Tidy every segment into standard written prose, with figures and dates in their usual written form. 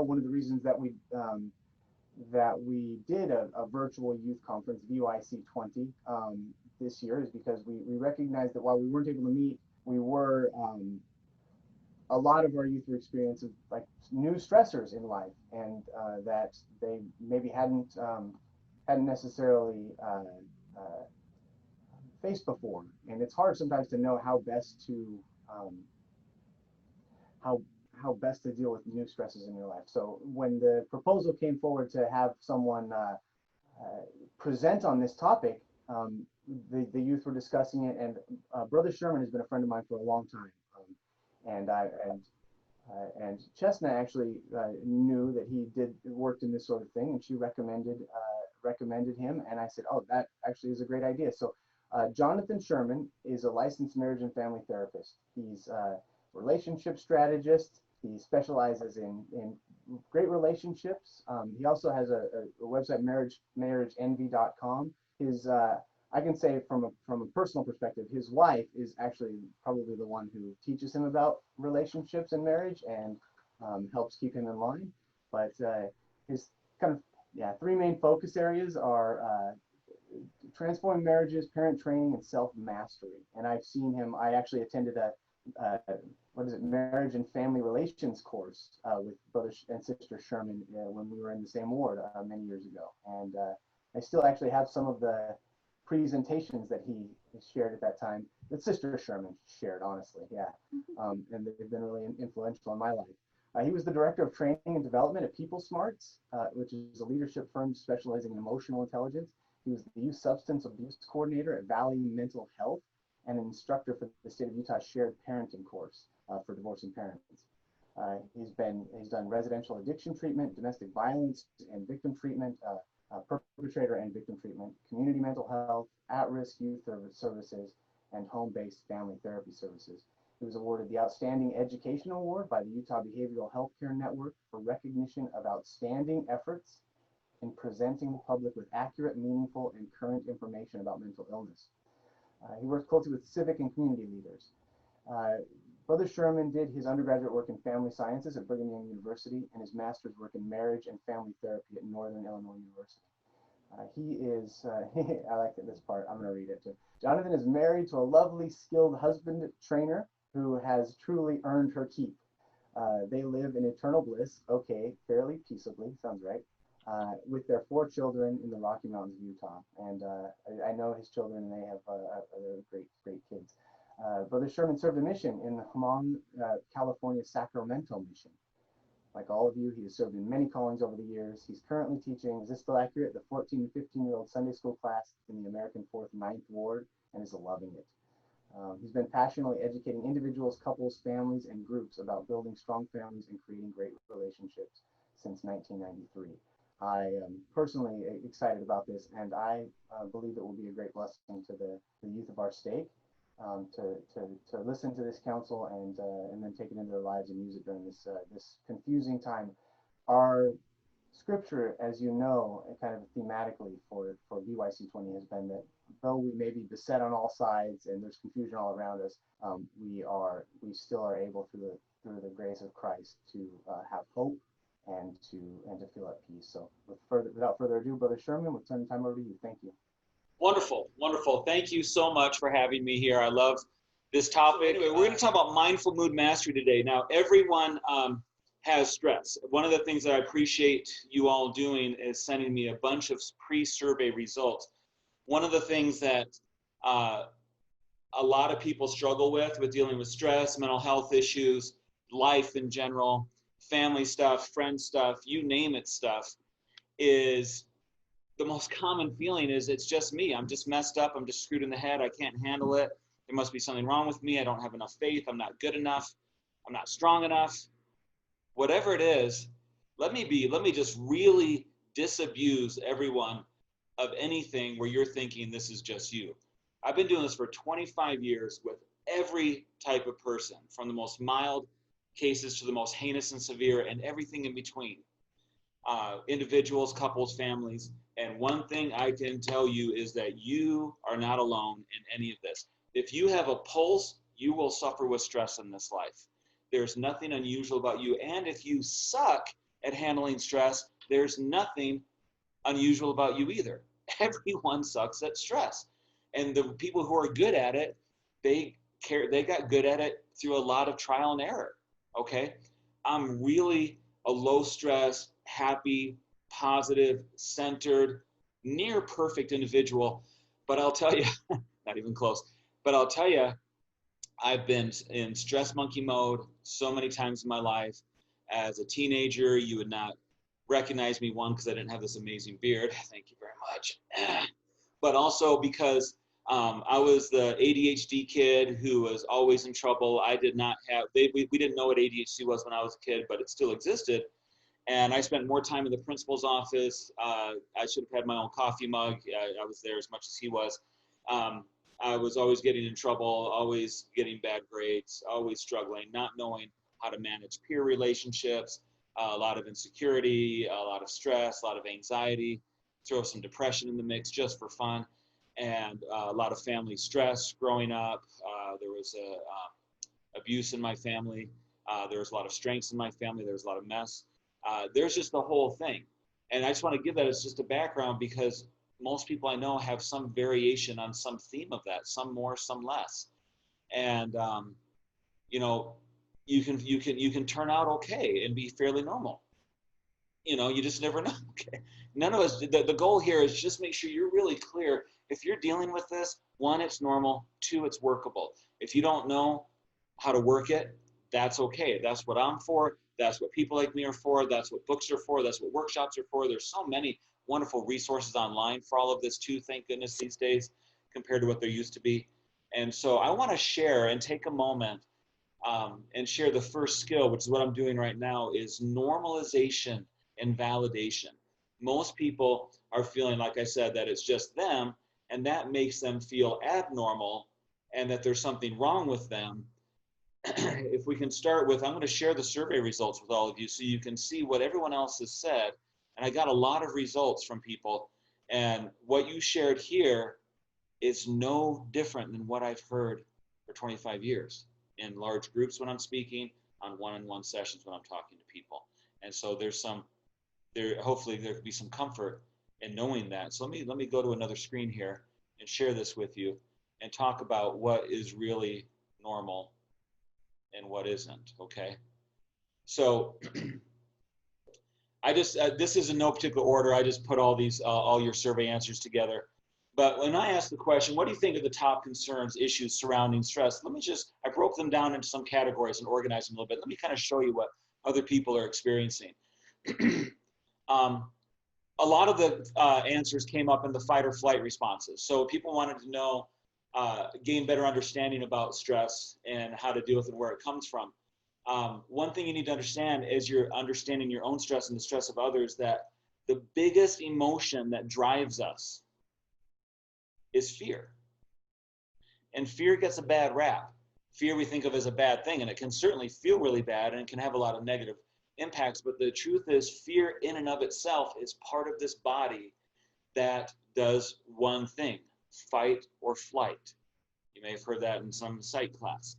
one of the reasons that we did a virtual youth conference, VYC 20, this year is because we recognized that while we weren't able to meet, we were a lot of our youth were experiencing like new stressors in life, and that they maybe hadn't necessarily faced before. And it's hard sometimes to know how best to how how best to deal with new stresses in your life. So when the proposal came forward to have someone present on this topic, the youth were discussing it, and Brother Sherman has been a friend of mine for a long time, and I and Chestnut actually knew that he worked in this sort of thing, and she recommended him, and I said, oh, that actually is a great idea. So Jonathan Sherman is a licensed marriage and family therapist. He's a relationship strategist. He specializes in great relationships. He also has a website, marriageenvy.com. His I can say from a personal perspective, his wife is actually probably the one who teaches him about relationships and marriage and helps keep him in line. But his kind of three main focus areas are transforming marriages, parent training, and self-mastery. And I've seen him. I actually attended a marriage and family relations course with Brother and Sister Sherman when we were in the same ward many years ago. And I still actually have some of the presentations that he shared at that time that Sister Sherman shared, honestly, and they've been really influential in my life. He was the director of training and development at People Smarts, which is a leadership firm specializing in emotional intelligence. He was the youth substance abuse coordinator at Valley Mental Health and an instructor for the state of Utah shared parenting course for divorcing parents. He's done residential addiction treatment, domestic violence and victim treatment, perpetrator and victim treatment, community mental health, at-risk youth services, and home-based family therapy services. He was awarded the Outstanding Education Award by the Utah Behavioral Healthcare Network for recognition of outstanding efforts in presenting the public with accurate, meaningful, and current information about mental illness. He works closely with civic and community leaders. Brother Sherman did his undergraduate work in family sciences at Brigham Young University and his master's work in marriage and family therapy at Northern Illinois University. He is, I like this part, I'm going to read it too. Jonathan is married to a lovely, skilled husband trainer who has truly earned her keep. They live in eternal bliss, fairly peaceably, sounds right, with their 4 children in the Rocky Mountains of Utah. And I know his children, and they have great kids. Brother Sherman served a mission in the Hmong, California Sacramento mission. Like all of you, he has served in many callings over the years. He's currently teaching, is this still accurate, the 14 and 15-year-old Sunday school class in the American 4th 9th Ward, and is loving it. He's been passionately educating individuals, couples, families, and groups about building strong families and creating great relationships since 1993. I am personally excited about this, and I believe it will be a great blessing to the youth of our state. To listen to this counsel and then take it into their lives and use it during this confusing time. Our scripture, as you know, kind of thematically for VYC 20 has been that though we may be beset on all sides and there's confusion all around us, we still are able through the grace of Christ to have hope and to feel at peace. So without further ado, Brother Sherman, we'll turn the time over to you. Thank you. Wonderful, wonderful. Thank you so much for having me here. I love this topic. We're going to talk about mindful mood mastery today. Now, everyone has stress. One of the things that I appreciate you all doing is sending me a bunch of pre-survey results. One of the things that a lot of people struggle with dealing with stress, mental health issues, life in general, family stuff, friend stuff, you name it stuff, is the most common feeling is it's just me. I'm just messed up. I'm just screwed in the head. I can't handle it. There must be something wrong with me. I don't have enough faith. I'm not good enough. I'm not strong enough. Whatever it is, let me just really disabuse everyone of anything where you're thinking this is just you. I've been doing this for 25 years with every type of person, from the most mild cases to the most heinous and severe and everything in between. Individuals, couples, families. And one thing I can tell you is that you are not alone in any of this. If you have a pulse, you will suffer with stress in this life. There's nothing unusual about you. And if you suck at handling stress, there's nothing unusual about you either. Everyone sucks at stress. And the people who are good at it, they got good at it through a lot of trial and error. Okay? I'm really a low stress, happy, positive, centered, near perfect individual. But I'll tell you, not even close, but I'll tell you, I've been in stress monkey mode so many times in my life. As a teenager, you would not recognize me, one, because I didn't have this amazing beard. Thank you very much. But also because I was the ADHD kid who was always in trouble. I did not have, we didn't know what ADHD was when I was a kid, but it still existed. And I spent more time in the principal's office. I should have had my own coffee mug. I was there as much as he was. I was always getting in trouble, always getting bad grades, always struggling, not knowing how to manage peer relationships, a lot of insecurity, a lot of stress, a lot of anxiety, throw some depression in the mix just for fun, and a lot of family stress growing up. There was abuse in my family. There was a lot of strengths in my family. There was a lot of mess. There's just the whole thing. And I just want to give that as just a background because most people I know have some variation on some theme of that, some more, some less. And, you know, you can turn out okay and be fairly normal. You know, you just never know. Okay. None of us, the goal here is just make sure you're really clear. If you're dealing with this, one, it's normal. Two, it's workable. If you don't know how to work it, that's okay. That's what I'm for. That's what people like me are for. That's what books are for. That's what workshops are for. There's so many wonderful resources online for all of this too, thank goodness, these days compared to what there used to be. And so I want to share and take a moment and share the first skill, which is what I'm doing right now, is normalization and validation. Most people are feeling, like I said, that it's just them, and that makes them feel abnormal and that there's something wrong with them. If we can start with, I'm going to share the survey results with all of you so you can see what everyone else has said. And I got a lot of results from people. And what you shared here is no different than what I've heard for 25 years in large groups when I'm speaking, on one-on-one sessions when I'm talking to people. And so hopefully there could be some comfort in knowing that. So let me go to another screen here and share this with you and talk about what is really normal and what isn't, okay? So I just, this is in no particular order. I just put all these, all your survey answers together. But when I ask the question, what do you think are the top concerns, issues surrounding stress? I broke them down into some categories and organized them a little bit. Let me kind of show you what other people are experiencing. A lot of the answers came up in the fight or flight responses. So people wanted to know, gain better understanding about stress and how to deal with it and where it comes from. One thing you need to understand is you're understanding your own stress and the stress of others, that the biggest emotion that drives us is fear. And fear gets a bad rap. Fear we think of as a bad thing, and it can certainly feel really bad and it can have a lot of negative impacts, but the truth is fear in and of itself is part of this body that does one thing: fight or flight. You may have heard that in some psych class.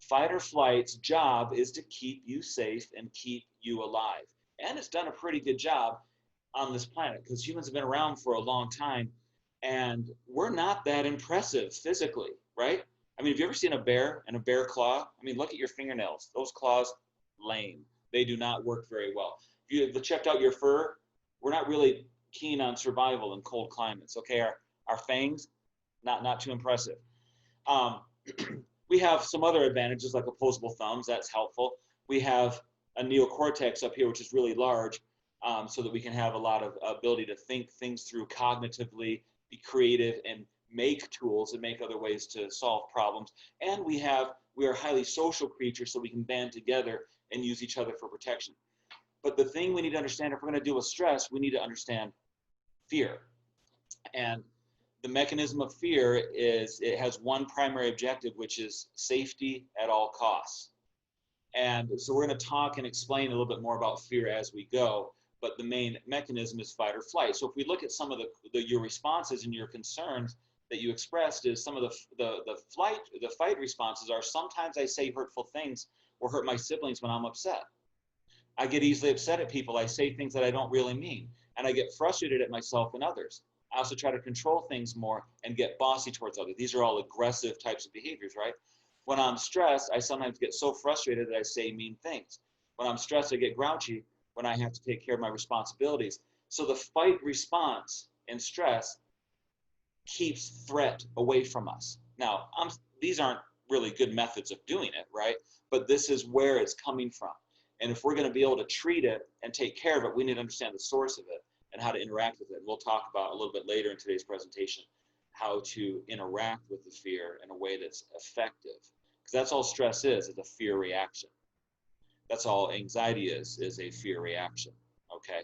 Fight or flight's job is to keep you safe and keep you alive. And it's done a pretty good job on this planet because humans have been around for a long time and we're not that impressive physically, right? I mean, have you ever seen a bear and a bear claw? I mean, look at your fingernails. Those claws, lame. They do not work very well. If you checked out your fur, we're not really keen on survival in cold climates, okay? Our fangs, not too impressive. We have some other advantages like opposable thumbs, that's helpful. We have a neocortex up here, which is really large, so that we can have a lot of ability to think things through cognitively, be creative, and make tools and make other ways to solve problems. And we are highly social creatures, so we can band together and use each other for protection. But the thing we need to understand, if we're going to deal with stress, we need to understand fear. And the mechanism of fear is it has one primary objective, which is safety at all costs. And so we're going to talk and explain a little bit more about fear as we go, but the main mechanism is fight or flight. So if we look at some of your responses and your concerns that you expressed, is some of the fight responses are, sometimes I say hurtful things or hurt my siblings when I'm upset. I get easily upset at people. I say things that I don't really mean. And I get frustrated at myself and others. I also try to control things more and get bossy towards others. These are all aggressive types of behaviors, right? When I'm stressed, I sometimes get so frustrated that I say mean things. When I'm stressed, I get grouchy when I have to take care of my responsibilities. So the fight response in stress keeps threat away from us. Now, these aren't really good methods of doing it, right? But this is where it's coming from. And if we're going to be able to treat it and take care of it, we need to understand the source of it and how to interact with it. And we'll talk about a little bit later in today's presentation how to interact with the fear in a way that's effective. Because that's all stress is a fear reaction. That's all anxiety is a fear reaction, okay?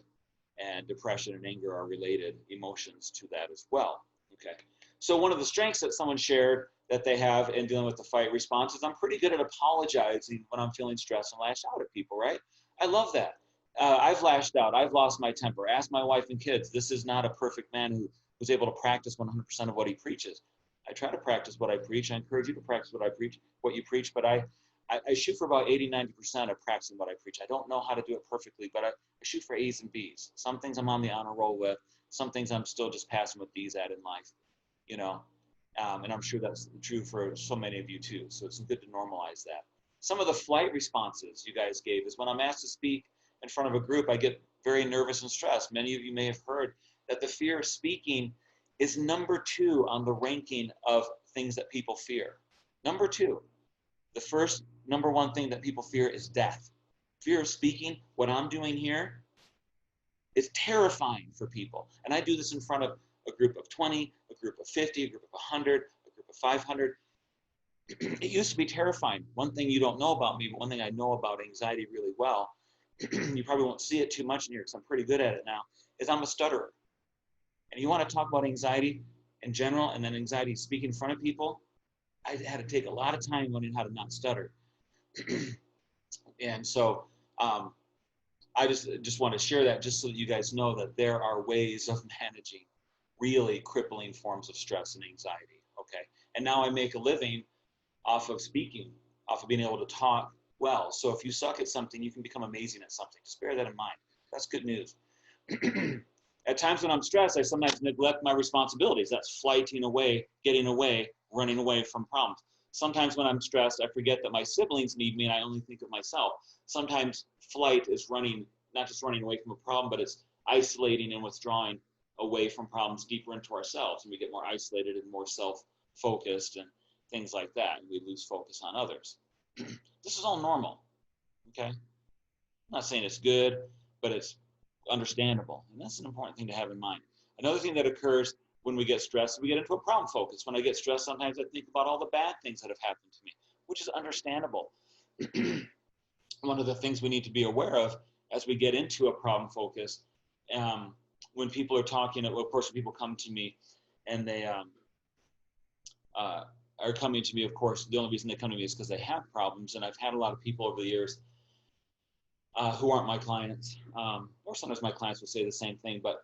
And depression and anger are related emotions to that as well, okay? So one of the strengths that someone shared that they have in dealing with the fight response is I'm pretty good at apologizing when I'm feeling stressed and lash out at people, right? I love that. I've lashed out. I've lost my temper. Ask my wife and kids. This is not a perfect man who's able to practice 100% of what he preaches. I try to practice what I preach. I encourage you to practice what you preach, but I shoot for about 80, 90% of practicing what I preach. I don't know how to do it perfectly, but I shoot for A's and B's. Some things I'm on the honor roll with. Some things I'm still just passing with D's at in life, you know. And I'm sure that's true for so many of you too. So it's good to normalize that. Some of the flight responses you guys gave is when I'm asked to speak in front of a group, I get very nervous and stressed. Many of you may have heard that the fear of speaking is number 2 on the ranking of things that people fear. Number 2. The first number 1 thing that people fear is death. Fear of speaking, what I'm doing here, is terrifying for people. And I do this in front of a group of 20, a group of 50, a group of 100, a group of 500. It used to be terrifying. One thing you don't know about me, but one thing I know about anxiety really well, you probably won't see it too much in here because I'm pretty good at it now, is I'm a stutterer. And you want to talk about anxiety in general and then anxiety speaking in front of people, I had to take a lot of time learning how to not stutter. And so I just want to share that just so that you guys know that there are ways of managing really crippling forms of stress and anxiety, okay? And now I make a living off of speaking, off of being able to talk well. So if you suck at something, you can become amazing at something. Just bear that in mind. That's good news. At times when I'm stressed, I sometimes neglect my responsibilities. That's flighting away, getting away, running away from problems. Sometimes when I'm stressed, I forget that my siblings need me and I only think of myself. Sometimes flight is running, not just running away from a problem, but it's isolating and withdrawing away from problems deeper into ourselves. And we get more isolated and more self-focused and things like that. And we lose focus on others. This is all normal, okay? I'm not saying it's good, but it's understandable. And that's an important thing to have in mind. Another thing that occurs when we get stressed, we get into a problem focus. When I get stressed, sometimes I think about all the bad things that have happened to me, which is understandable. One of the things we need to be aware of as we get into a problem focus, when people are talking, well, of course, when people come to me and they are coming to me, of course, the only reason they come to me is because they have problems. And I've had a lot of people over the years who aren't my clients, or sometimes my clients will say the same thing, but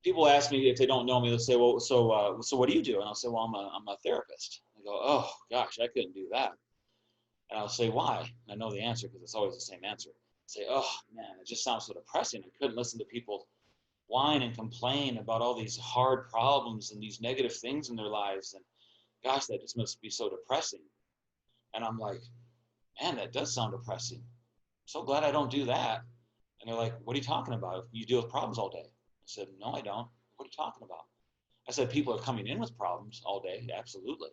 people ask me if they don't know me, they'll say, well, so what do you do? And I'll say, well, I'm a therapist. They go, oh gosh, I couldn't do that. And I'll say, why? And I know the answer because it's always the same answer. I say, oh man, it just sounds so depressing. I couldn't listen to people whine and complain about all these hard problems and these negative things in their lives. And gosh, that just must be so depressing. And I'm like, man, that does sound depressing. I'm so glad I don't do that. And they're like, what are you talking about? You deal with problems all day. I said, no, I don't. What are you talking about? I said, people are coming in with problems all day. Absolutely.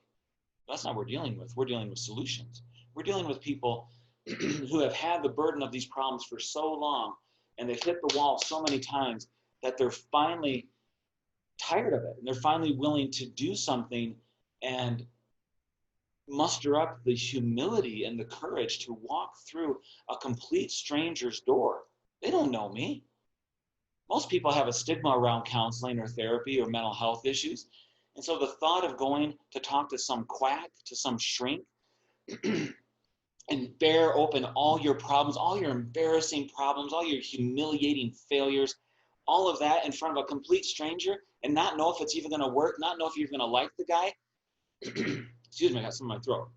That's not what we're dealing with. We're dealing with solutions. We're dealing with people who have had the burden of these problems for so long, and they've hit the wall so many times that they're finally tired of it. And they're finally willing to do something and muster up the humility and the courage to walk through a complete stranger's door. They don't know me. Most people have a stigma around counseling or therapy or mental health issues. And so the thought of going to talk to some quack, to some shrink, and bear open all your problems, all your embarrassing problems, all your humiliating failures, all of that in front of a complete stranger and not know if it's even going to work, not know if you're going to like the guy. Excuse me, I got some in my throat.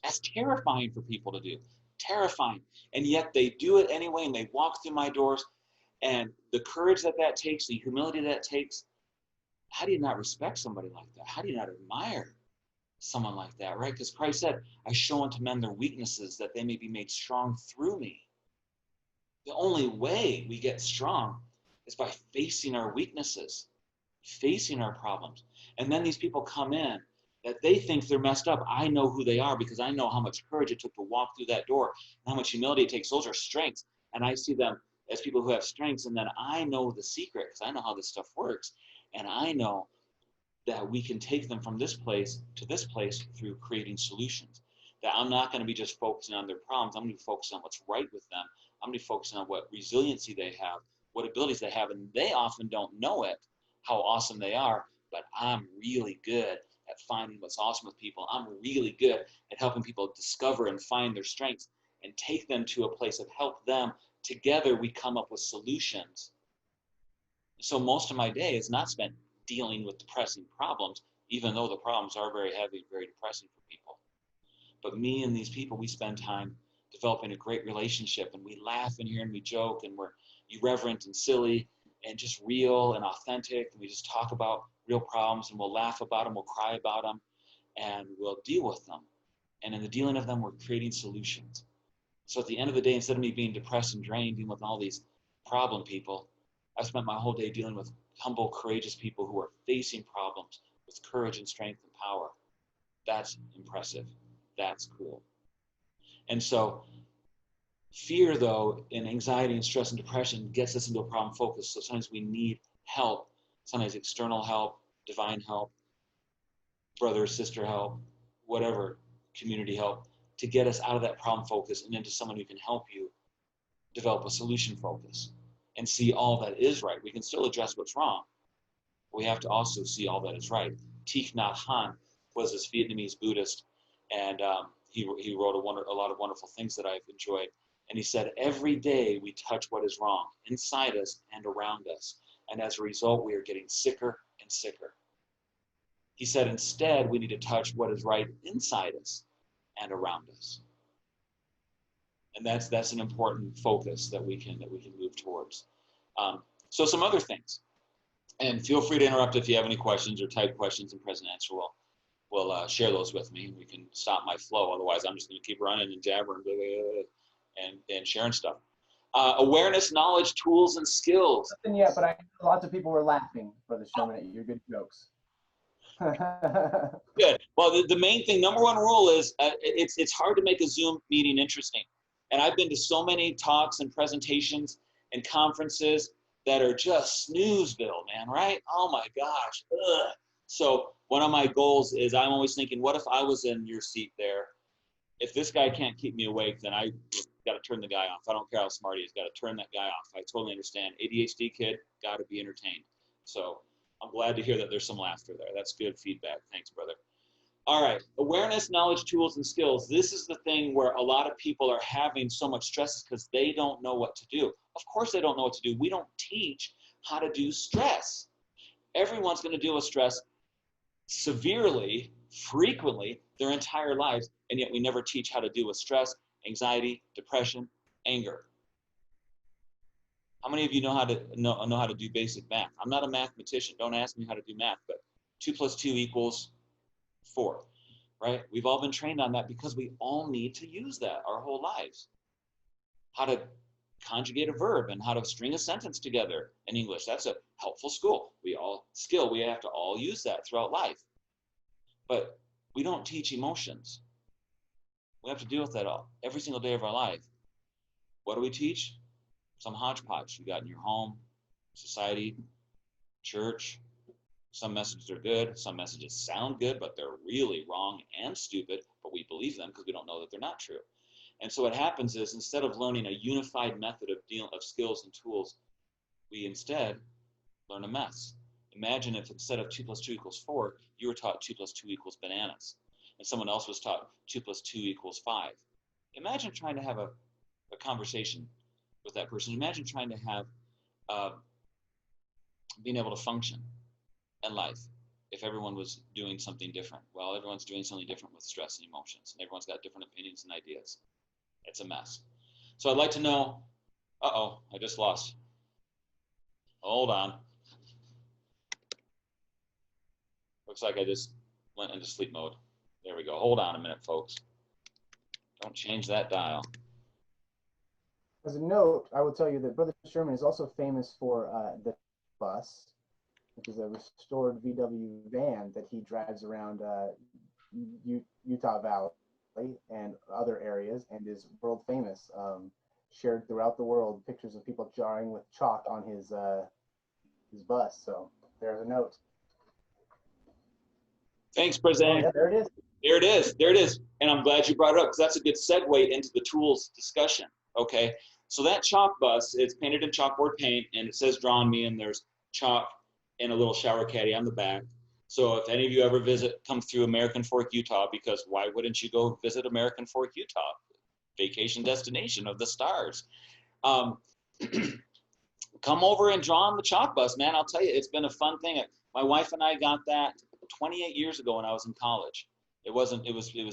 That's terrifying for people to do. terrifying. And yet they do it anyway, and they walk through my doors. And the courage that that takes, the humility that takes, how do you not respect somebody like that? How do you not admire someone like that, right? Because Christ said, I show unto men their weaknesses that they may be made strong through me. The only way we get strong is by facing our weaknesses, facing our problems. And then these people come in that they think they're messed up. I know who they are because I know how much courage it took to walk through that door, and how much humility it takes. Those are strengths. And I see them as people who have strengths, and then I know the secret because I know how this stuff works. And I know that we can take them from this place to this place through creating solutions. That I'm not going to be just focusing on their problems. I'm going to be focusing on what's right with them. I'm going to be focusing on what resiliency they have, what abilities they have, and they often don't know it, how awesome they are, but I'm really good at finding what's awesome with people. I'm really good at helping people discover and find their strengths and take them to a place of help them. Together, we come up with solutions. So most of my day is not spent dealing with depressing problems, even though the problems are very heavy, very depressing for people. But me and these people, we spend time developing a great relationship, and we laugh in here and we joke, and we're irreverent and silly and just real and authentic, and we just talk about real problems, and we'll laugh about them, we'll cry about them, and we'll deal with them. And in the dealing of them, we're creating solutions. So at the end of the day, instead of me being depressed and drained, dealing with all these problem people, I spent my whole day dealing with humble, courageous people who are facing problems with courage and strength and power. That's impressive. That's cool. And so fear, though, and anxiety and stress and depression gets us into a problem focus. So sometimes we need help, sometimes external help, divine help, brother, sister help, whatever, community help, to get us out of that problem focus and into someone who can help you develop a solution focus and see all that is right. We can still address what's wrong, but we have to also see all that is right. Thich Nhat Hanh was this Vietnamese Buddhist, and he wrote a lot of wonderful things that I've enjoyed. And he said, every day we touch what is wrong inside us and around us. And as a result, we are getting sicker and sicker. He said, instead, we need to touch what is right inside us and around us. And that's an important focus that we can move towards. So some other things, and feel free to interrupt if you have any questions or type questions, and President Answer will share those with me, and we can stop my flow. Otherwise, I'm just going to keep running and jabbering and sharing stuff. Awareness, knowledge, tools, and skills. Nothing yet, but lots of people were laughing for the show at your good jokes. Good. Well, the main thing, number one rule is it's hard to make a Zoom meeting interesting. And I've been to so many talks and presentations and conferences that are just snoozeville, man, right? Oh my gosh. Ugh. So one of my goals is I'm always thinking, what if I was in your seat there? If this guy can't keep me awake, then I got to turn the guy off. I don't care how smart he is, got to turn that guy off. I totally understand. ADHD kid, got to be entertained. So I'm glad to hear that there's some laughter there. That's good feedback. Thanks, brother. All right, awareness, knowledge, tools, and skills. This is the thing where a lot of people are having so much stress because they don't know what to do. Of course they don't know what to do. We don't teach how to do stress. Everyone's going to deal with stress severely, frequently, their entire lives, and yet we never teach how to deal with stress, anxiety, depression, anger. How many of you know how to do basic math? I'm not a mathematician. Don't ask me how to do math, but 2 + 2 = 4, right? We've all been trained on that because we all need to use that our whole lives. How to conjugate a verb and how to string a sentence together in English. That's a helpful skill. We have to all use that throughout life. But we don't teach emotions. We have to deal with that every single day of our life. What do we teach? Some hodgepodge you got in your home, society, church. Some messages are good. Some messages sound good, but they're really wrong and stupid, but we believe them because we don't know that they're not true. And so what happens is instead of learning a unified method of skills and tools, we instead learn a mess. Imagine if instead of 2 + 2 = 4, you were taught 2 + 2 = bananas, and someone else was taught 2 + 2 = 5. Imagine trying to have a conversation with that person. Imagine trying to have being able to function in life if everyone was doing something different. Well, everyone's doing something different with stress and emotions, and everyone's got different opinions and ideas. It's a mess. So I'd like to know, uh-oh, I just lost. Hold on. Looks like I just went into sleep mode. There we go. Hold on a minute, folks. Don't change that dial. As a note, I will tell you that Brother Sherman is also famous for the bus, which is a restored VW van that he drives around Utah Valley and other areas, and is world famous. Shared throughout the world, pictures of people drawing with chalk on his bus. So there's a note. Thanks, Oh, President. yeah, there it is. There it is. There it is. And I'm glad you brought it up because that's a good segue into the tools discussion. Okay. So that chalk bus, it's painted in chalkboard paint and it says Draw on Me, and there's chalk and a little shower caddy on the back. So if any of you ever come through American Fork, Utah, because why wouldn't you go visit American Fork, Utah? Vacation destination of the stars. Come over and draw on the chalk bus, man. I'll tell you, it's been a fun thing. My wife and I got that 28 years ago when I was in college. It was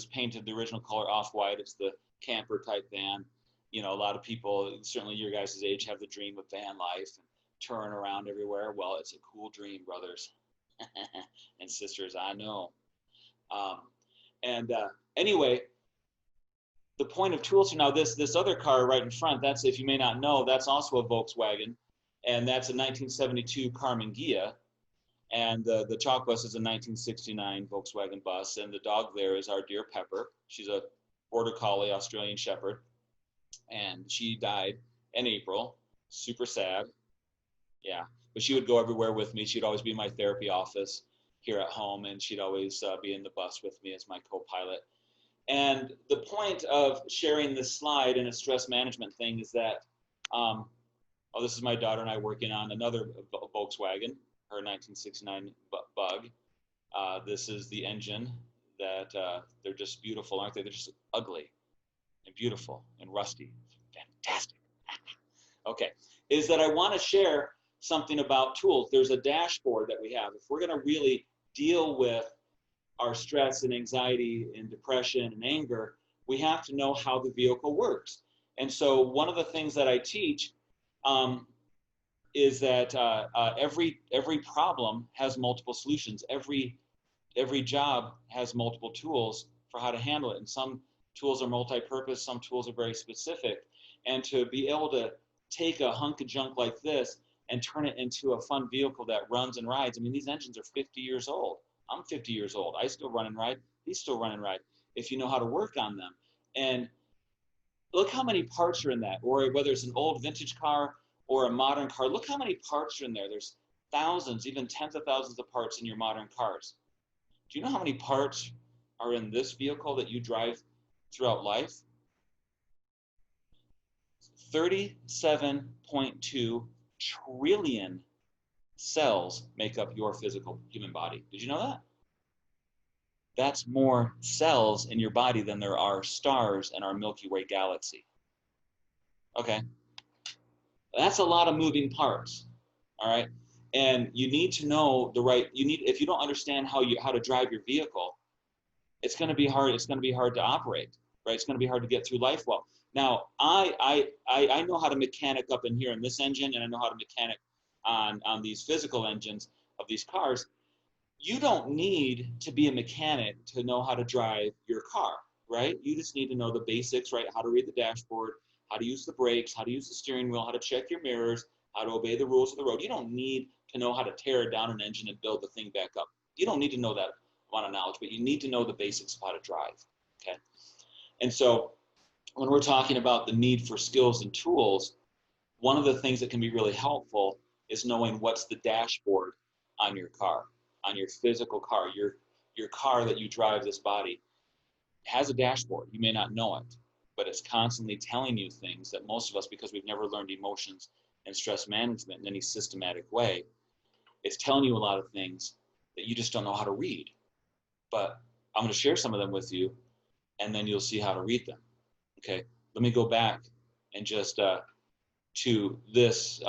painted the original color off-white. It's the camper type van. You know, a lot of people, certainly your guys' age, have the dream of van life and touring around everywhere. Well, it's a cool dream, brothers and sisters, I know. Anyway, the point of tools. Now this other car right in front, that's, if you may not know, that's also a Volkswagen, and that's a 1972 Karmann Ghia. And the chalk bus is a 1969 Volkswagen bus, and the dog there is our dear Pepper. She's a Border Collie, Australian Shepherd, and she died in April. Super sad. Yeah, but she would go everywhere with me. She'd always be in my therapy office here at home, and she'd always be in the bus with me as my co-pilot. And the point of sharing this slide in a stress management thing is that, this is my daughter and I working on another Volkswagen, her 1969 Bug. This is the engine that, they're just beautiful, aren't they? They're just ugly and beautiful and rusty. Fantastic. Okay, is that I want to share something about tools. There's a dashboard that we have. If we're going to really deal with our stress and anxiety and depression and anger, we have to know how the vehicle works. And so one of the things that I teach is that every problem has multiple solutions. Every job has multiple tools for how to handle it. And some tools are multi-purpose, some tools are very specific. And to be able to take a hunk of junk like this and turn it into a fun vehicle that runs and rides. I mean, these engines are 50 years old. I'm 50 years old. I still run and ride. These still run and ride if you know how to work on them. And look how many parts are in that, or whether it's an old vintage car or a modern car, look how many parts are in there. There's thousands, even tens of thousands of parts in your modern cars. Do you know how many parts are in this vehicle that you drive throughout life? 37.2 trillion cells make up your physical human body. Did you know that? That's more cells in your body than there are stars in our Milky Way galaxy. Okay? That's a lot of moving parts. All right? And you need to know if you don't understand how to drive your vehicle, it's going to be hard. It's going to be hard to operate, right? It's going to be hard to get through life well. Now, I know how to mechanic up in here in this engine, and I know how to mechanic on these physical engines of these cars. You don't need to be a mechanic to know how to drive your car, right? You just need to know the basics, right? How to read the dashboard, how to use the brakes, how to use the steering wheel, how to check your mirrors, how to obey the rules of the road. You don't need to know how to tear down an engine and build the thing back up. You don't need to know that amount of knowledge, but you need to know the basics of how to drive, okay? And so when we're talking about the need for skills and tools, one of the things that can be really helpful is knowing what's the dashboard on your car, on your physical car. Your car that you drive, this body, has a dashboard. You may not know it, but it's constantly telling you things that most of us, because we've never learned emotions and stress management in any systematic way, it's telling you a lot of things that you just don't know how to read. But I'm going to share some of them with you, and then you'll see how to read them. Okay, let me go back and just to this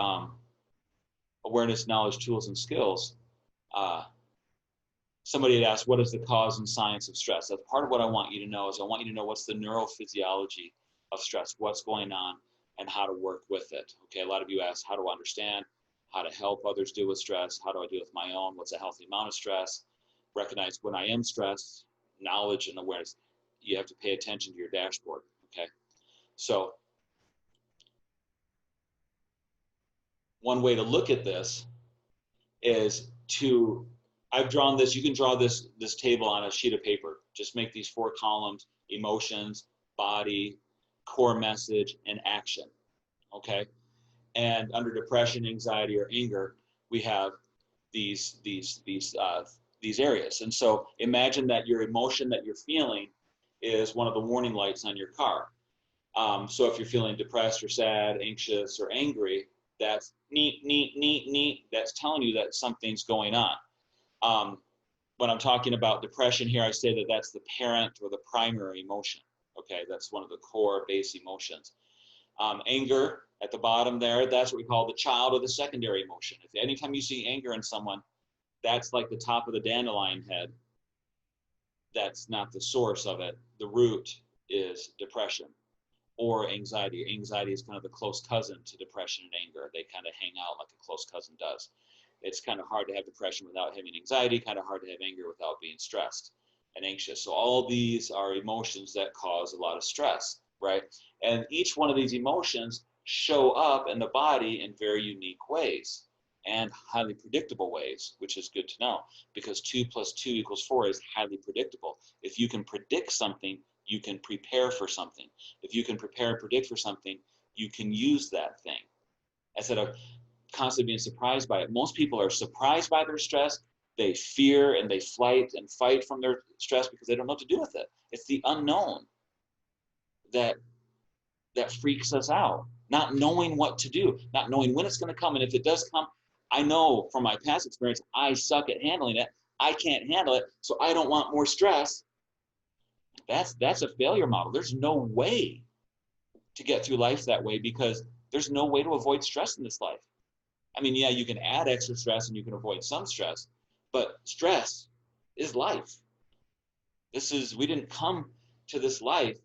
awareness, knowledge, tools, and skills. Somebody had asked, what is the cause and science of stress? That's part of what I want you to know. Is I want you to know what's the neurophysiology of stress, what's going on, and how to work with it. Okay, a lot of you ask, how do I understand? How to help others deal with stress? How do I deal with my own? What's a healthy amount of stress? Recognize when I am stressed, knowledge and awareness. You have to pay attention to your dashboard, okay? So one way to look at this is to, I've drawn this, you can draw this table on a sheet of paper. Just make these 4 columns: emotions, body, core message, and action, okay? And under depression, anxiety, or anger, we have these areas. And so imagine that your emotion that you're feeling is one of the warning lights on your car. So if you're feeling depressed or sad, anxious, or angry, that's neat. That's telling you that something's going on. When I'm talking about depression here, I say that that's the parent or the primary emotion. Okay, that's one of the core base emotions. Anger at the bottom there, that's what we call the child or the secondary emotion. If anytime you see anger in someone, that's like the top of the dandelion head. That's not the source of it. The root is depression or anxiety. Anxiety is kind of the close cousin to depression and anger. They kind of hang out like a close cousin does. It's kind of hard to have depression without having anxiety, kind of hard to have anger without being stressed and anxious. So all these are emotions that cause a lot of stress, right? And each one of these emotions show up in the body in very unique ways and highly predictable ways, which is good to know, because 2 + 2 = 4 is highly predictable. If you can predict something, you can prepare for something. If you can prepare and predict for something, you can use that thing. Instead of constantly being surprised by it. Most people are surprised by their stress. They fear and they flight and fight from their stress because they don't know what to do with it. It's the unknown that freaks us out. Not knowing what to do, not knowing when it's going to come. And if it does come, I know from my past experience, I suck at handling it. I can't handle it, so I don't want more stress. That's a failure model. There's no way to get through life that way because there's no way to avoid stress in this life. I mean, yeah, you can add extra stress and you can avoid some stress, but stress is life. We didn't come to this life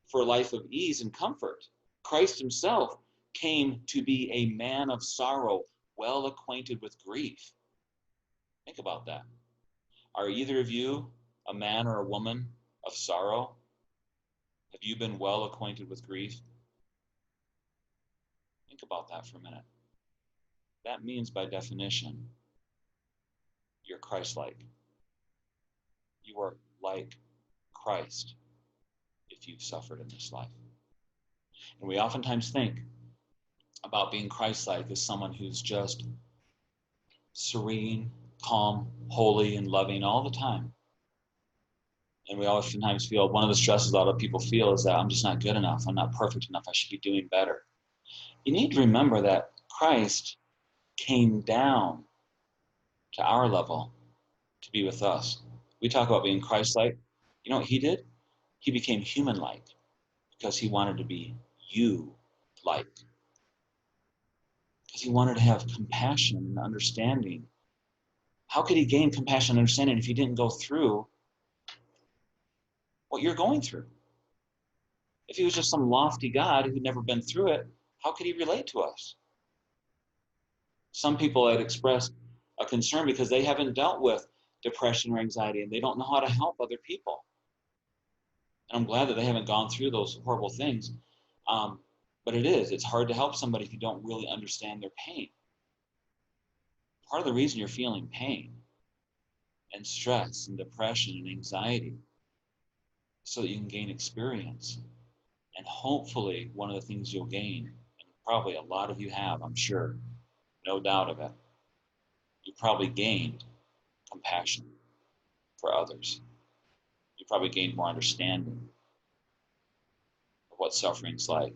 for a life of ease and comfort. Christ himself came to be a man of sorrow, well acquainted with grief. Think about that. Are either of you a man or a woman of sorrow? Have you been well acquainted with grief? Think about that for a minute. That means, by definition, you're Christ-like. You are like Christ if you've suffered in this life. And we oftentimes think about being Christ-like as someone who's just serene, calm, holy, and loving all the time. And we oftentimes feel one of the stresses a lot of people feel is that I'm just not good enough. I'm not perfect enough. I should be doing better. You need to remember that Christ came down to our level to be with us. We talk about being Christ-like. You know what he did? He became human-like because he wanted to be you-like. Because he wanted to have compassion and understanding. How could he gain compassion and understanding if he didn't go through what you're going through? If he was just some lofty God who'd never been through it, how could he relate to us? Some people had expressed a concern because they haven't dealt with depression or anxiety and they don't know how to help other people. And I'm glad that they haven't gone through those horrible things. But it's hard to help somebody if you don't really understand their pain. Part of the reason you're feeling pain and stress and depression and anxiety so that you can gain experience. And hopefully one of the things you'll gain, and probably a lot of you have, I'm sure, no doubt of it, you probably gained compassion for others. You probably gained more understanding of what suffering's like.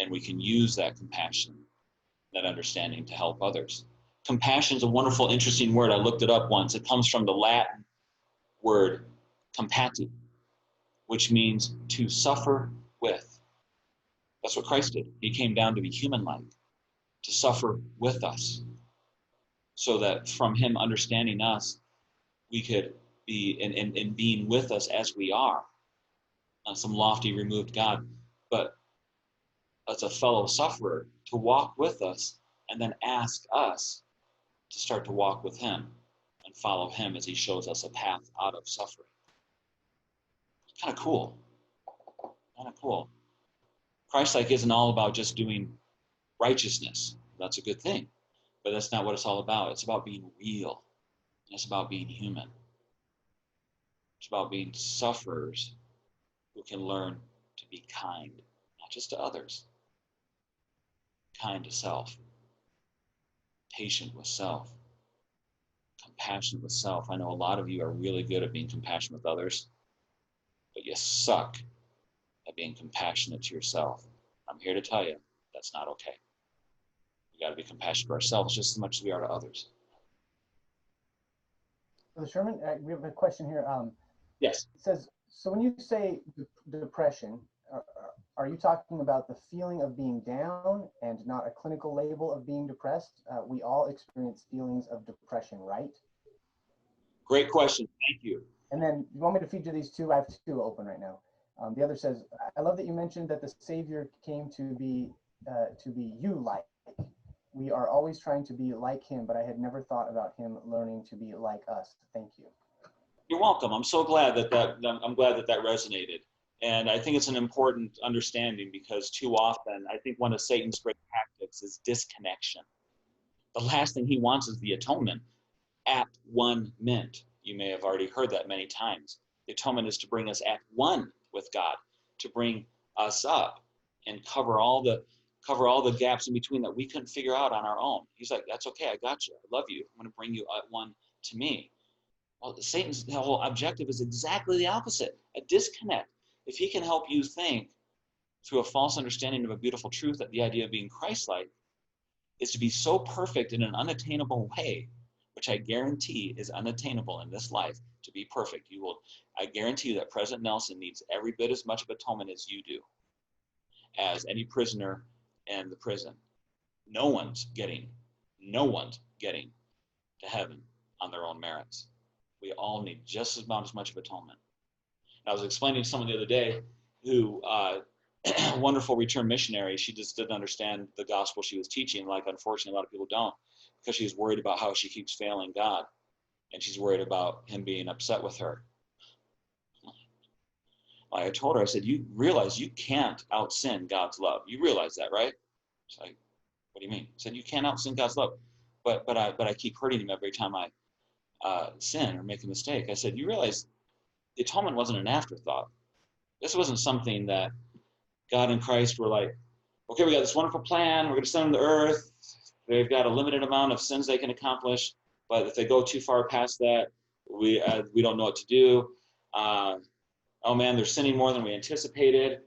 And we can use that compassion, that understanding to help others. Compassion is a wonderful, interesting word. I looked it up once. It comes from the Latin word compati, which means to suffer with. That's what Christ did. He came down to be human-like, to suffer with us, so that from him understanding us, we could be in being with us as we are, some lofty, removed God. but as a fellow sufferer to walk with us and then ask us to start to walk with him and follow him as he shows us a path out of suffering. Kind of cool. Kind of cool. Christ-like isn't all about just doing righteousness. That's a good thing. But that's not what it's all about. It's about being real. It's about being human. It's about being sufferers who can learn to be kind, not just to others, kind to self, patient with self, compassionate with self. I know a lot of you are really good at being compassionate with others, but you suck at being compassionate to yourself. I'm here to tell you, that's not okay. We got to be compassionate to ourselves just as much as we are to others. Brother Sherman, we have a question here. Yes. It says, so when you say depression, are you talking about the feeling of being down and not a clinical label of being depressed? We all experience feelings of depression, right? Great question. Thank you. And then you want me to feature these two? I have two open right now. The other says, I love that you mentioned that the Savior came to be you-like. We are always trying to be like him, but I had never thought about him learning to be like us. Thank you. You're welcome. I'm so glad that that resonated. And I think it's an important understanding because too often, I think one of Satan's great tactics is disconnection. The last thing he wants is the atonement at 1 mint. You may have already heard that many times. The atonement is to bring us at one with God, to bring us up and cover all the gaps in between that we couldn't figure out on our own. He's like, that's okay, I got you. I love you. I'm going to bring you at one to me. Well, Satan's whole objective is exactly the opposite, a disconnect. If he can help you think through a false understanding of a beautiful truth that the idea of being Christ-like is to be so perfect in an unattainable way, which I guarantee is unattainable in this life, to be perfect. I guarantee you that President Nelson needs every bit as much of atonement as you do, as any prisoner in the prison. No one's getting to heaven on their own merits. We all need just about as much of atonement. I was explaining to someone the other day who, wonderful return missionary, she just didn't understand the gospel she was teaching, like unfortunately a lot of people don't, because she's worried about how she keeps failing God, and she's worried about him being upset with her. I told her, I said, you realize you can't out-sin God's love. You realize that, right? She's like, what do you mean? I said, you can't out-sin God's love. But I keep hurting him every time I sin or make a mistake. I said, you realize the atonement wasn't an afterthought. This wasn't something that God and Christ were like, okay, we got this wonderful plan. We're going to send them to earth. They've got a limited amount of sins they can accomplish. But if they go too far past that, we don't know what to do. Oh man, they're sinning more than we anticipated.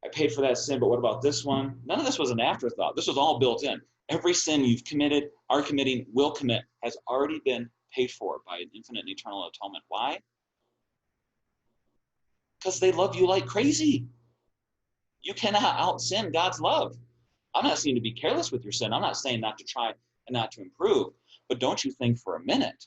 I paid for that sin, but what about this one? None of this was an afterthought. This was all built in. Every sin you've committed, are committing, will commit, has already been paid for by an infinite and eternal atonement. Why? Because they love you like crazy. You cannot out-sin God's love. I'm not saying to be careless with your sin. I'm not saying not to try and not to improve. But don't you think for a minute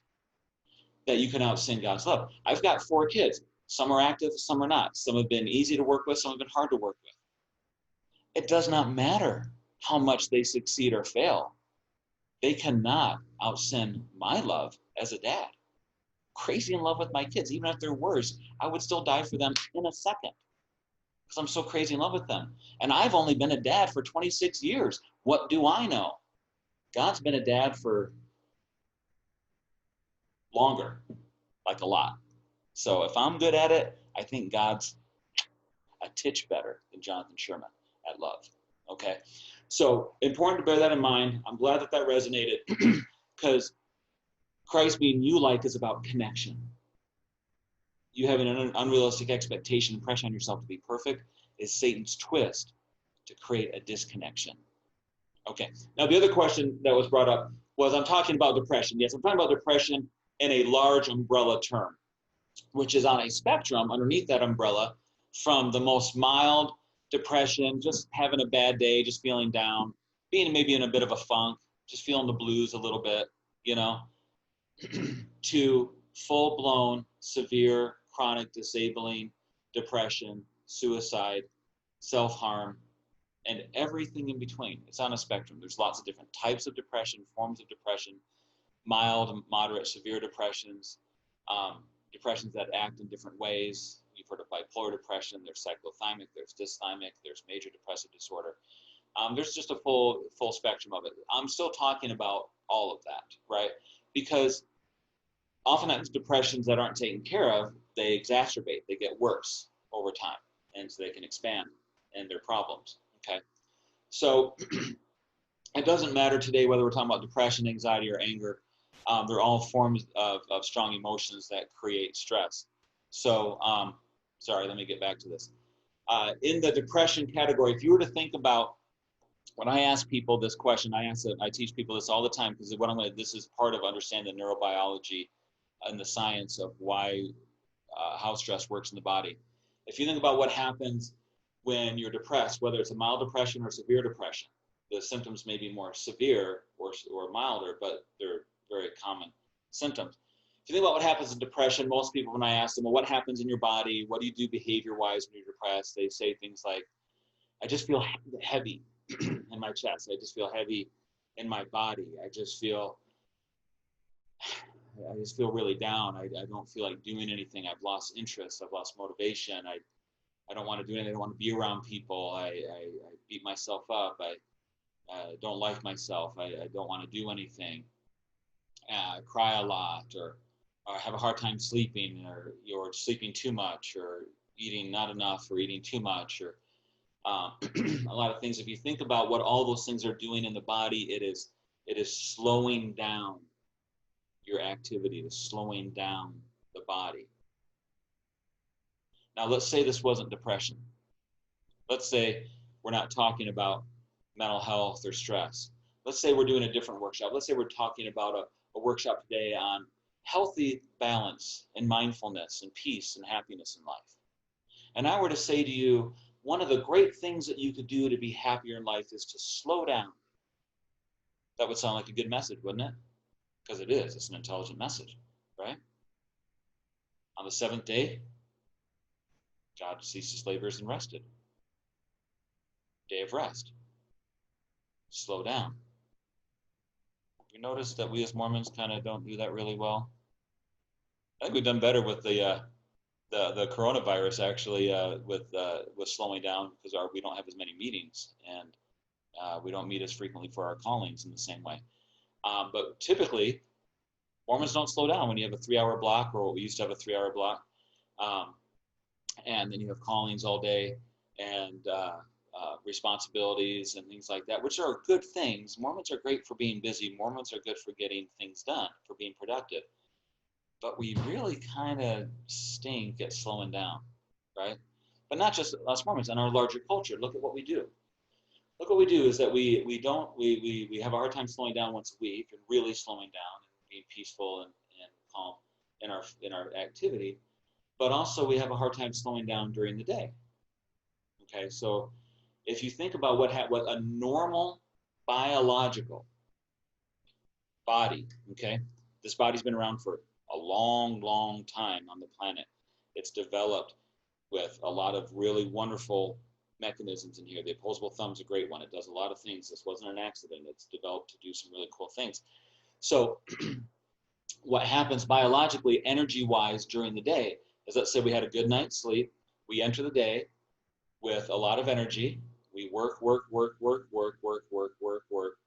that you can out-sin God's love. I've got 4 kids. Some are active, some are not. Some have been easy to work with, some have been hard to work with. It does not matter how much they succeed or fail. They cannot out-sin my love as a dad. Crazy in love with my kids. Even if they're worse, I would still die for them in a second because I'm so crazy in love with them. And I've only been a dad for 26 years. What do I know? God's been a dad for longer, like a lot. So if I'm good at it, I think God's a titch better than Jonathan Sherman at love. Okay? So important to bear that in mind. I'm glad that resonated because Christ being you-like is about connection. You having an unrealistic expectation and pressure on yourself to be perfect is Satan's twist to create a disconnection. Okay. Now, the other question that was brought up was, I'm talking about depression. Yes, I'm talking about depression in a large umbrella term, which is on a spectrum underneath that umbrella from the most mild depression, just having a bad day, just feeling down, being maybe in a bit of a funk, just feeling the blues a little bit, to full-blown, severe, chronic, disabling depression, suicide, self-harm, and everything in between. It's on a spectrum. There's lots of different types of depression, forms of depression, mild, moderate, severe depressions, depressions that act in different ways. You've heard of bipolar depression. There's cyclothymic, there's dysthymic, there's major depressive disorder. There's just a full spectrum of it. I'm still talking about all of that, right? Because oftentimes depressions that aren't taken care of, they exacerbate, they get worse over time, and so they can expand in their problems, okay? So it doesn't matter today whether we're talking about depression, anxiety, or anger. They're all forms of strong emotions that create stress. So, sorry, let me get back to this. In the depression category, if you were to think about, when I ask people this question, I teach people this all the time, because this is part of understanding the neurobiology and the science of how stress works in the body. If you think about what happens when you're depressed, whether it's a mild depression or severe depression, the symptoms may be more severe or milder, but they're very common symptoms. If you think about what happens in depression, most people, when I ask them, well, what happens in your body? What do you do behavior-wise when you're depressed? They say things like, I just feel heavy in my chest. I just feel heavy in my body. I just feel really down. I don't feel like doing anything. I've lost interest. I've lost motivation. I don't want to do anything. I don't want to be around people. I beat myself up. I don't like myself. I don't want to do anything. I cry a lot, or have a hard time sleeping, or you're sleeping too much, or eating not enough, or eating too much, or a lot of things. If you think about what all those things are doing in the body, it is slowing down your activity, it is slowing down the body. Now, let's say this wasn't depression. Let's say we're not talking about mental health or stress. Let's say we're doing a different workshop. Let's say we're talking about a workshop today on healthy balance and mindfulness and peace and happiness in life. And I were to say to you, one of the great things that you could do to be happier in life is to slow down. That would sound like a good message, wouldn't it? Because it is. It's an intelligent message, right? On the seventh day, God ceased his labors and rested. Day of rest. Slow down. You notice that we as Mormons kind of don't do that really well? I think we've done better with the coronavirus, actually, with slowing down, because we don't have as many meetings, and we don't meet as frequently for our callings in the same way. But typically, Mormons don't slow down when you have a 3-hour block, or what we used to have a 3-hour block, and then you have callings all day, and responsibilities and things like that, which are good things. Mormons are great for being busy. Mormons are good for getting things done, for being productive. But we really kind of stink at slowing down, right? But not just us Mormons, in our larger culture. Look at what we do. Look what we do is that we have a hard time slowing down once a week, and really slowing down and being peaceful and calm in our activity. But also we have a hard time slowing down during the day. Okay, so if you think about what a normal biological body, okay, this body's been around for a long, long time on the planet. It's developed with a lot of really wonderful mechanisms in here. The opposable thumb's a great one. It does a lot of things. This wasn't an accident. It's developed to do some really cool things. So what happens biologically, energy-wise, during the day is, let's say we had a good night's sleep. We enter the day with a lot of energy. We work.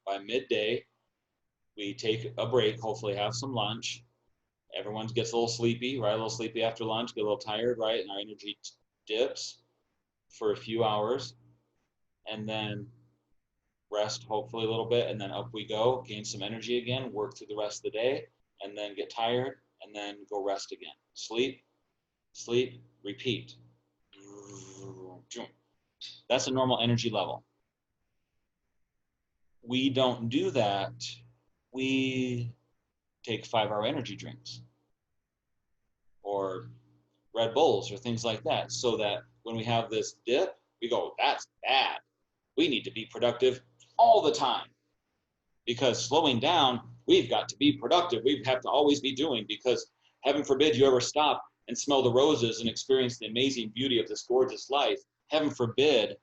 By midday, we take a break, hopefully have some lunch. Everyone gets a little sleepy, right? A little sleepy after lunch, get a little tired, right? And our energy dips for a few hours, and then rest hopefully a little bit, and then up we go, gain some energy again, work through the rest of the day, and then get tired, and then go rest again. Sleep, repeat. That's a normal energy level. We don't do that. We take 5-hour energy drinks or Red Bulls or things like that, so that when we have this dip, we go, that's bad. We need to be productive all the time, because slowing down, we've got to be productive. We have to always be doing, because heaven forbid you ever stop and smell the roses and experience the amazing beauty of this gorgeous life. Heaven forbid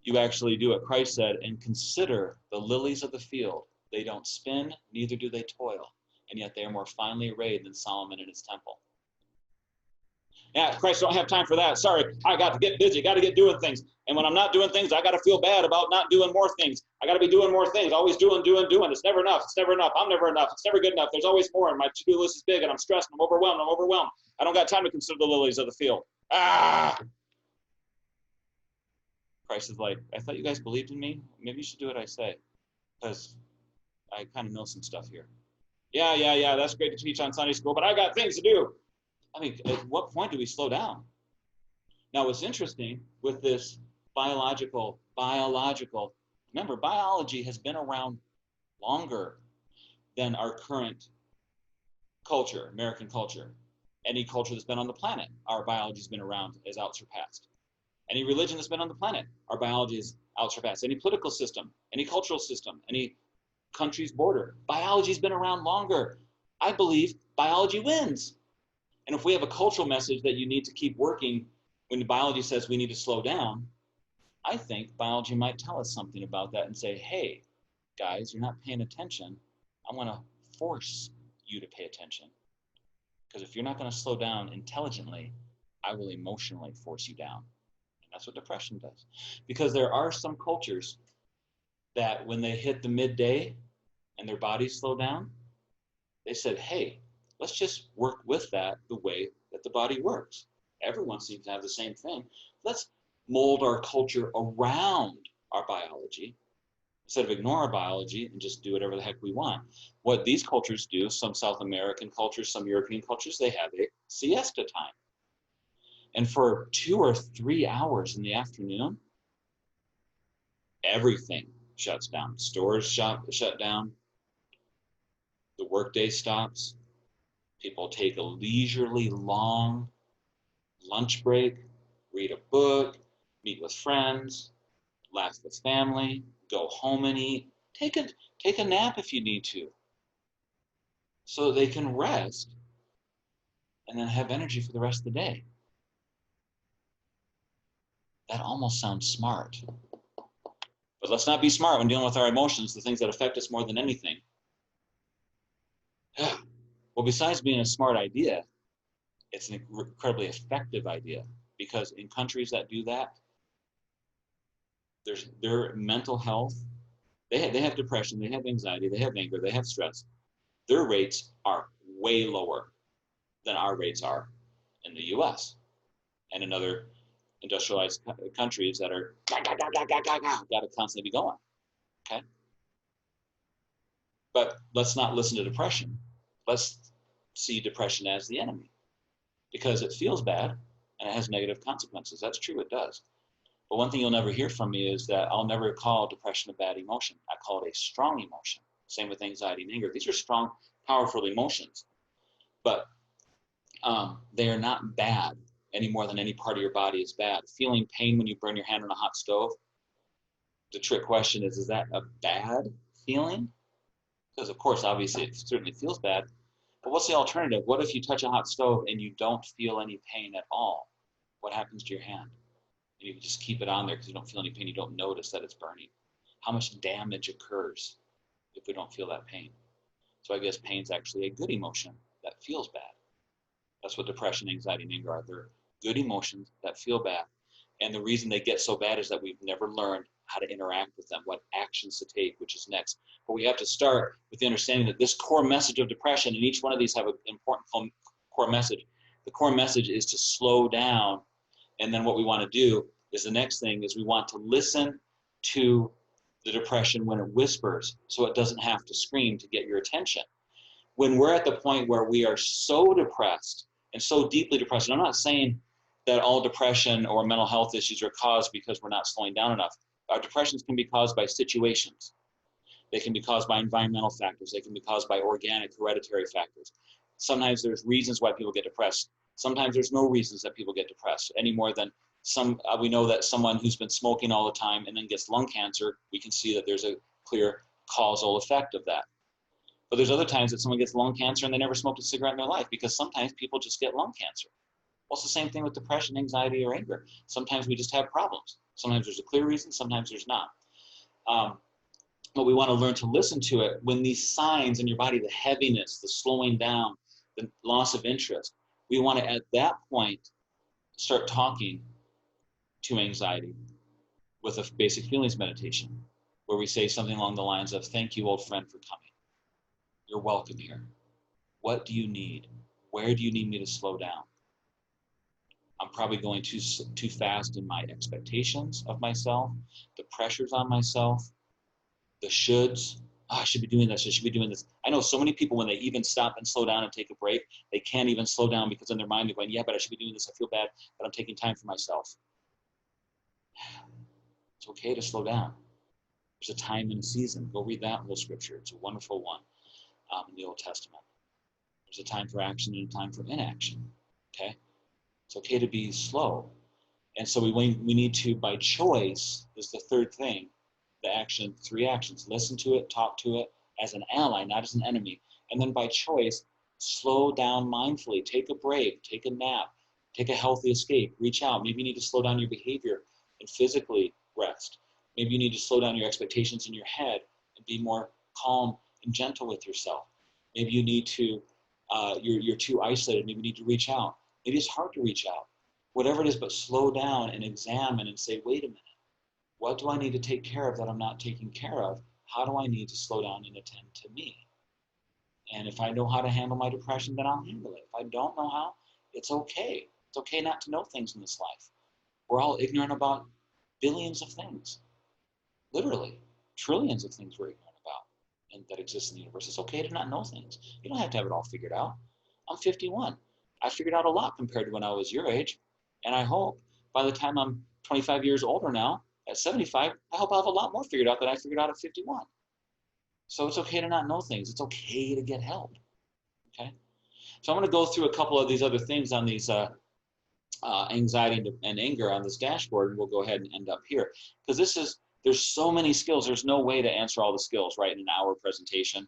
you actually do what Christ said and consider the lilies of the field. They don't spin, neither do they toil, and yet they are more finely arrayed than Solomon in his temple. Yeah, Christ, don't have time for that. Sorry, I got to get busy, got to get doing things. And when I'm not doing things, I got to feel bad about not doing more things. I got to be doing more things, always doing. It's never enough. It's never enough. I'm never enough. It's never good enough. There's always more, and my to-do list is big, and I'm stressed, and I'm overwhelmed. I don't got time to consider the lilies of the field. Christ is like, I thought you guys believed in me. Maybe you should do what I say, because I kind of know some stuff here. Yeah, that's great to teach on Sunday school, but I got things to do. I mean, at what point do we slow down? Now, what's interesting with this biological, remember, biology has been around longer than our current culture, American culture. Any culture that's been on the planet, our biology has been around, is outsurpassed. Any religion that's been on the planet, our biology is outsurpassed. Any political system, any cultural system, any country's border, biology's been around longer. I believe biology wins. And if we have a cultural message that you need to keep working when the biology says we need to slow down, I think biology might tell us something about that and say, hey, guys, you're not paying attention. I want to force you to pay attention. Because if you're not going to slow down intelligently, I will emotionally force you down. And that's what depression does. Because there are some cultures that when they hit the midday and their bodies slow down, they said, hey, let's just work with that the way that the body works. Everyone seems to have the same thing. Let's mold our culture around our biology instead of ignore our biology and just do whatever the heck we want. What these cultures do, some South American cultures, some European cultures, they have a siesta time. And for 2 or 3 hours in the afternoon, everything shuts down. Stores shut down. The workday stops. People take a leisurely, long lunch break, read a book, meet with friends, laugh with family, go home and eat. Take a nap if you need to, so that they can rest and then have energy for the rest of the day. That almost sounds smart. But let's not be smart when dealing with our emotions, the things that affect us more than anything. Well, besides being a smart idea, it's an incredibly effective idea, because in countries that do that, their mental health, they have depression, they have anxiety, they have anger, they have stress. Their rates are way lower than our rates are in the US and in other industrialized countries that are got to constantly be going. Okay? But let's not listen to depression. Let's see depression as the enemy, because it feels bad and it has negative consequences. That's true, it does. But one thing you'll never hear from me is that I'll never call depression a bad emotion. I call it a strong emotion. Same with anxiety and anger. These are strong, powerful emotions. But they are not bad any more than any part of your body is bad. Feeling pain when you burn your hand on a hot stove, the trick question is that a bad feeling? Because of course, obviously, it certainly feels bad. But what's the alternative? What if you touch a hot stove and you don't feel any pain at all? What happens to your hand? And you can just keep it on there because you don't feel any pain. You don't notice that it's burning. How much damage occurs if we don't feel that pain? So I guess pain's actually a good emotion that feels bad. That's what depression, anxiety, and anger are. They're good emotions that feel bad. And the reason they get so bad is that we've never learned how to interact with them, what actions to take, which is next. But we have to start with the understanding that this core message of depression, and each one of these have an important core message. The core message is to slow down. And then what we want to do is the next thing is we want to listen to the depression when it whispers, so it doesn't have to scream to get your attention. When we're at the point where we are so depressed and so deeply depressed, and I'm not saying that all depression or mental health issues are caused because we're not slowing down enough. Our depressions can be caused by situations. They can be caused by environmental factors. They can be caused by organic, hereditary factors. Sometimes there's reasons why people get depressed. Sometimes there's no reasons that people get depressed, any more than we know that someone who's been smoking all the time and then gets lung cancer, we can see that there's a clear causal effect of that. But there's other times that someone gets lung cancer and they never smoked a cigarette in their life, because sometimes people just get lung cancer. Well, it's the same thing with depression, anxiety, or anger. Sometimes we just have problems. Sometimes there's a clear reason, sometimes there's not. But we want to learn to listen to it when these signs in your body, the heaviness, the slowing down, the loss of interest, we want to, at that point, start talking to anxiety with a basic feelings meditation, where we say something along the lines of, thank you, old friend, for coming. You're welcome here. What do you need? Where do you need me to slow down? I'm probably going too fast in my expectations of myself, the pressures on myself, the shoulds. Oh, I should be doing this. I should be doing this. I know so many people, when they even stop and slow down and take a break, they can't even slow down because in their mind they're going, yeah, but I should be doing this. I feel bad, but I'm taking time for myself. It's okay to slow down. There's a time and a season. Go read that little scripture. It's a wonderful one in the Old Testament. There's a time for action and a time for inaction. Okay? It's okay to be slow. And so we need to, by choice, is the third thing, the action, 3 actions. Listen to it, talk to it as an ally, not as an enemy. And then by choice, slow down mindfully. Take a break, take a nap, take a healthy escape, reach out. Maybe you need to slow down your behavior and physically rest. Maybe you need to slow down your expectations in your head and be more calm and gentle with yourself. Maybe you need to, you're too isolated. Maybe you need to reach out. Maybe it's hard to reach out. Whatever it is, but slow down and examine and say, wait a minute. What do I need to take care of that I'm not taking care of? How do I need to slow down and attend to me? And if I know how to handle my depression, then I'll handle it. If I don't know how, it's okay. It's okay not to know things in this life. We're all ignorant about billions of things. Literally, trillions of things we're ignorant about and that exist in the universe. It's okay to not know things. You don't have to have it all figured out. I'm 51. I figured out a lot compared to when I was your age. And I hope by the time I'm 25 years older now, at 75, I hope I'll have a lot more figured out than I figured out at 51. So it's okay to not know things. It's okay to get help. Okay? So I'm going to go through a couple of these other things on these anxiety and anger on this dashboard, and we'll go ahead and end up here. Because there's so many skills. There's no way to answer all the skills, right, in an hour presentation,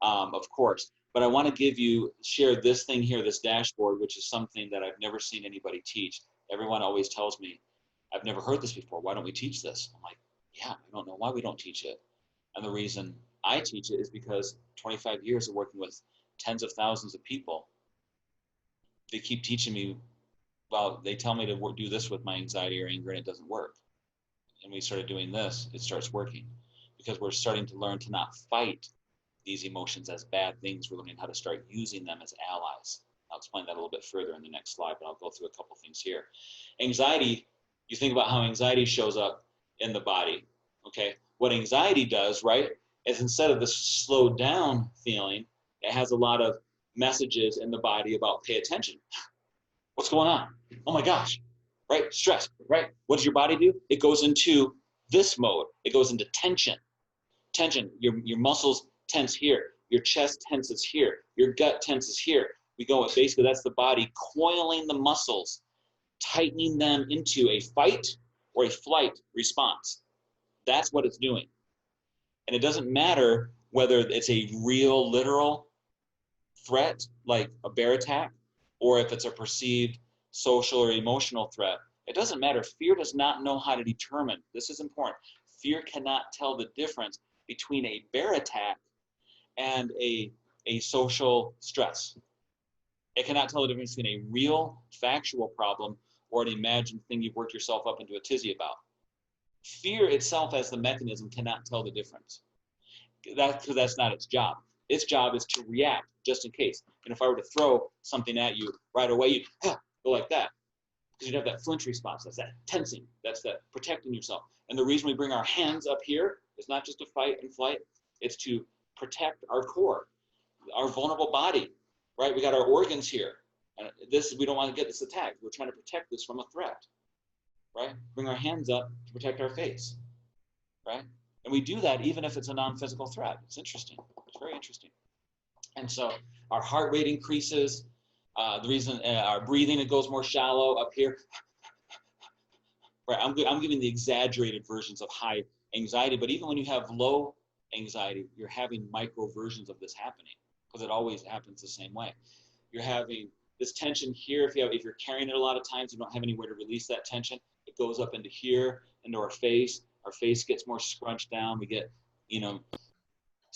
of course. But I want to share this thing here, this dashboard, which is something that I've never seen anybody teach. Everyone always tells me, I've never heard this before. Why don't we teach this? I'm like, yeah, I don't know why we don't teach it. And the reason I teach it is because 25 years of working with tens of thousands of people, they keep teaching me, well, they tell me to do this with my anxiety or anger and it doesn't work. And we started doing this, it starts working. Because we're starting to learn to not fight these emotions as bad things. We're learning how to start using them as allies. I'll explain that a little bit further in the next slide, but I'll go through a couple things here. Anxiety, you think about how anxiety shows up in the body, okay? What anxiety does, right, is instead of this slowed down feeling, it has a lot of messages in the body about pay attention. What's going on? Oh my gosh, right? Stress, right? What does your body do? It goes into this mode. It goes into tension. Tension, your muscles tense here. Your chest tenses here. Your gut tenses here. Basically, that's the body coiling the muscles, tightening them into a fight or a flight response. That's what it's doing. And it doesn't matter whether it's a real, literal threat, like a bear attack, or if it's a perceived social or emotional threat. It doesn't matter. Fear does not know how to determine. This is important. Fear cannot tell the difference between a bear attack and a social stress. It cannot tell the difference between a real, factual problem or an imagined thing you've worked yourself up into a tizzy about. Fear itself as the mechanism cannot tell the difference. Because that's not its job. Its job is to react just in case. And if I were to throw something at you right away, you'd go like that. Because you'd have that flinch response. That's that tensing. That's that protecting yourself. And the reason we bring our hands up here is not just to fight and flight. It's to protect our core, our vulnerable body, right? We got our organs here. And we don't want to get this attacked. We're trying to protect this from a threat, right? Bring our hands up to protect our face, right? And we do that even if it's a non-physical threat. It's interesting. It's very interesting. And so our heart rate increases. The reason our breathing, it goes more shallow up here. Right, I'm giving the exaggerated versions of high anxiety, but even when you have low anxiety, you're having micro versions of this happening because it always happens the same way. You're having this tension here. If you're carrying it a lot of times, you don't have anywhere to release that tension. It goes up into here, into our face. Our face gets more scrunched down. We get, you know,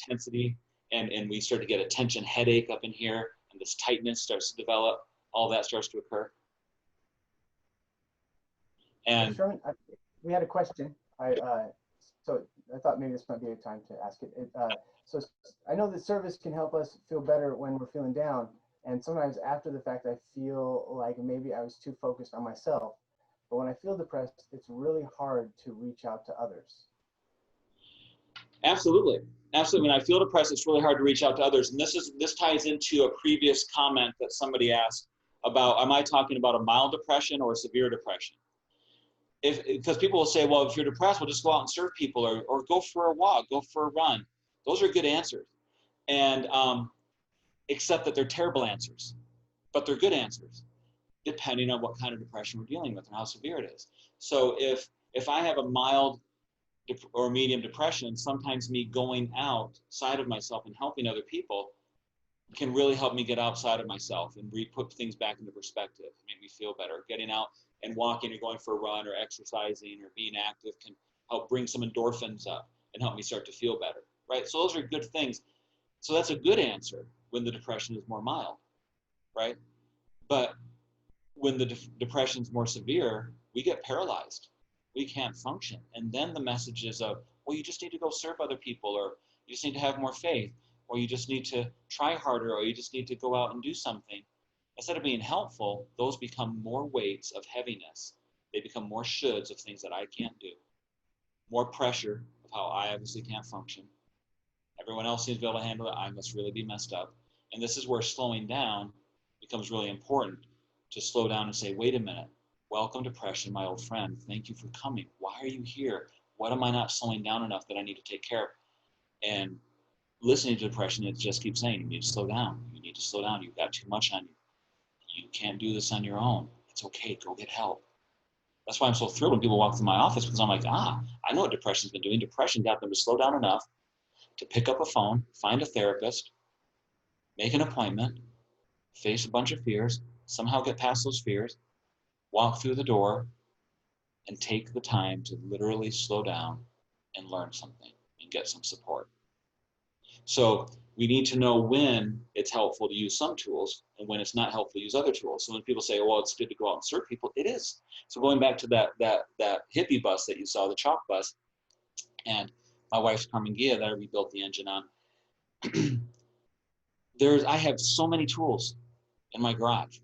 tensity, and we start to get a tension headache up in here, and this tightness starts to develop. All that starts to occur. And Sherman, we had a question. So I thought maybe this might be a time to ask it. So I know that service can help us feel better when we're feeling down, and sometimes after the fact, I feel like maybe I was too focused on myself. But when I feel depressed, it's really hard to reach out to others. absolutely, absolutely. When I feel depressed, it's really hard to reach out to others. And this ties into a previous comment that somebody asked about, am I talking about a mild depression or a severe depression? Because people will say, well, if you're depressed, well, just go out and serve people, or go for a walk, go for a run. Those are good answers. And except that they're terrible answers, but they're good answers, depending on what kind of depression we're dealing with and how severe it is. So if I have a mild or medium depression, sometimes me going outside of myself and helping other people can really help me get outside of myself and put things back into perspective, make me feel better. Getting out and walking or going for a run or exercising or being active can help bring some endorphins up and help me start to feel better, right? So those are good things. So that's a good answer when the depression is more mild, right? But when the depression is more severe, we get paralyzed. We can't function. And then the messages of, well, you just need to go serve other people, or you just need to have more faith, or you just need to try harder, or you just need to go out and do something. Instead of being helpful, those become more weights of heaviness. They become more shoulds of things that I can't do. More pressure of how I obviously can't function. Everyone else seems to be able to handle it. I must really be messed up. And this is where slowing down becomes really important, to slow down and say, wait a minute. Welcome, depression, my old friend. Thank you for coming. Why are you here? What am I not slowing down enough that I need to take care of? And listening to depression, it just keeps saying, you need to slow down. You need to slow down. You've got too much on you. You can't do this on your own. It's okay. Go get help. That's why I'm so thrilled when people walk through my office, because I'm like, I know what depression's been doing. Depression got them to slow down enough to pick up a phone, find a therapist, make an appointment, face a bunch of fears, somehow get past those fears, walk through the door, and take the time to literally slow down and learn something and get some support. So we need to know when it's helpful to use some tools and when it's not helpful to use other tools. So when people say, well, it's good to go out and serve people, it is. So going back to that hippie bus that you saw, the chalk bus, and my wife's Carmen Gia that I rebuilt the engine on, I have so many tools in my garage.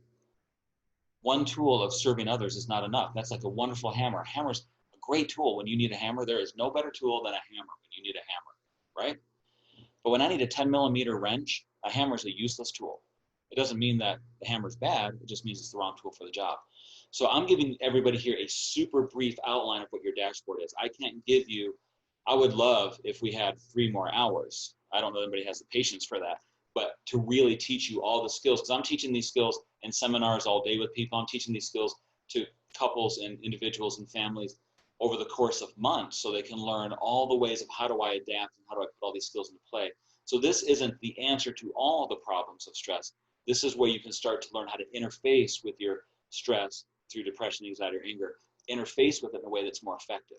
One tool of serving others is not enough. That's like a wonderful hammer. A hammer's a great tool. When you need a hammer, there is no better tool than a hammer when you need a hammer, right? But when I need a 10-millimeter wrench, a hammer is a useless tool. It doesn't mean that the hammer's bad. It just means it's the wrong tool for the job. So I'm giving everybody here a super brief outline of what your dashboard is. I can't give you, I would love if we had 3 more hours. I don't know if anybody has the patience for that, but to really teach you all the skills, because I'm teaching these skills in seminars all day with people. I'm teaching these skills to couples and individuals and families over the course of months, so they can learn all the ways of how do I adapt and how do I put all these skills into play. So this isn't the answer to all the problems of stress. This is where you can start to learn how to interface with your stress through depression, anxiety, or anger. Interface with it in a way that's more effective.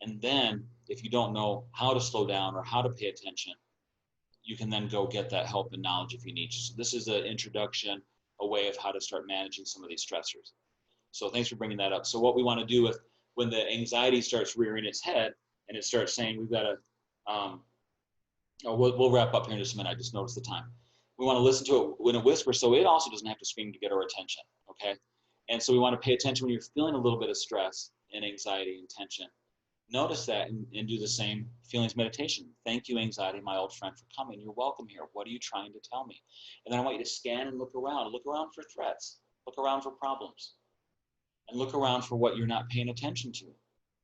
And then if you don't know how to slow down or how to pay attention, you can then go get that help and knowledge if you need to. So this is an introduction, a way of how to start managing some of these stressors. So thanks for bringing that up. So what we want to do with when the anxiety starts rearing its head and it starts saying we've got to, we'll wrap up here in just a minute. I just noticed the time. We want to listen to it when it whispers, so it also doesn't have to scream to get our attention, okay? And so we want to pay attention when you're feeling a little bit of stress and anxiety and tension. Notice that and do the same feelings meditation. Thank you, anxiety, my old friend, for coming. You're welcome here. What are you trying to tell me? And then I want you to scan and look around. Look around for threats. Look around for problems. And look around for what you're not paying attention to.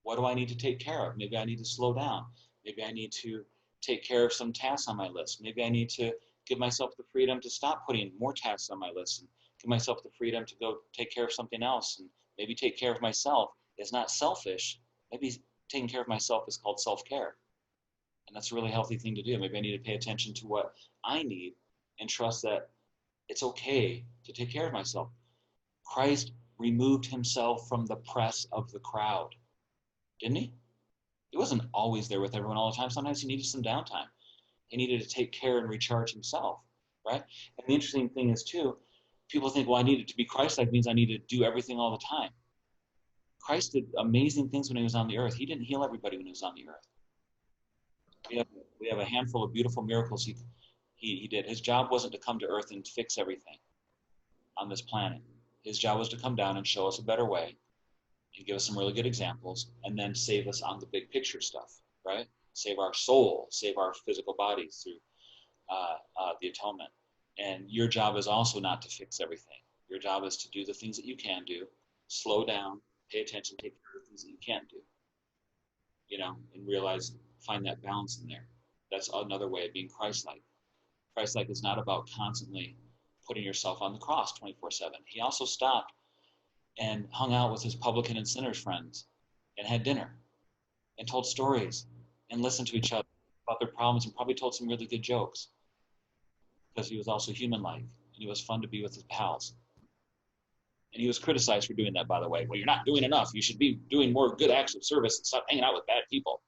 What do I need to take care of? Maybe I need to slow down. Maybe I need to take care of some tasks on my list. Maybe I need to give myself the freedom to stop putting more tasks on my list and give myself the freedom to go take care of something else and maybe take care of myself. It's not selfish. Maybe taking care of myself is called self-care. And that's a really healthy thing to do. Maybe I need to pay attention to what I need and trust that it's okay to take care of myself. Christ removed himself from the press of the crowd, didn't he? He wasn't always there with everyone all the time. Sometimes he needed some downtime. He needed to take care and recharge himself, right? And the interesting thing is, too, people think, well, I needed to be Christ-like means I need to do everything all the time. Christ did amazing things when he was on the earth. He didn't heal everybody when he was on the earth. We have a handful of beautiful miracles he did. His job wasn't to come to earth and fix everything on this planet. His job was to come down and show us a better way and give us some really good examples and then save us on the big picture stuff, right? Save our soul, save our physical bodies through the atonement. And your job is also not to fix everything. Your job is to do the things that you can do, slow down, pay attention, take care of the things that you can't do, and realize, find that balance in there. That's another way of being Christ-like. Christ-like is not about constantly putting yourself on the cross 24/7. He also stopped and hung out with his publican and sinners friends and had dinner and told stories and listened to each other about their problems and probably told some really good jokes because he was also human-like and he was fun to be with his pals. And he was criticized for doing that, by the way. Well, you're not doing enough. You should be doing more good acts of service and stop hanging out with bad people.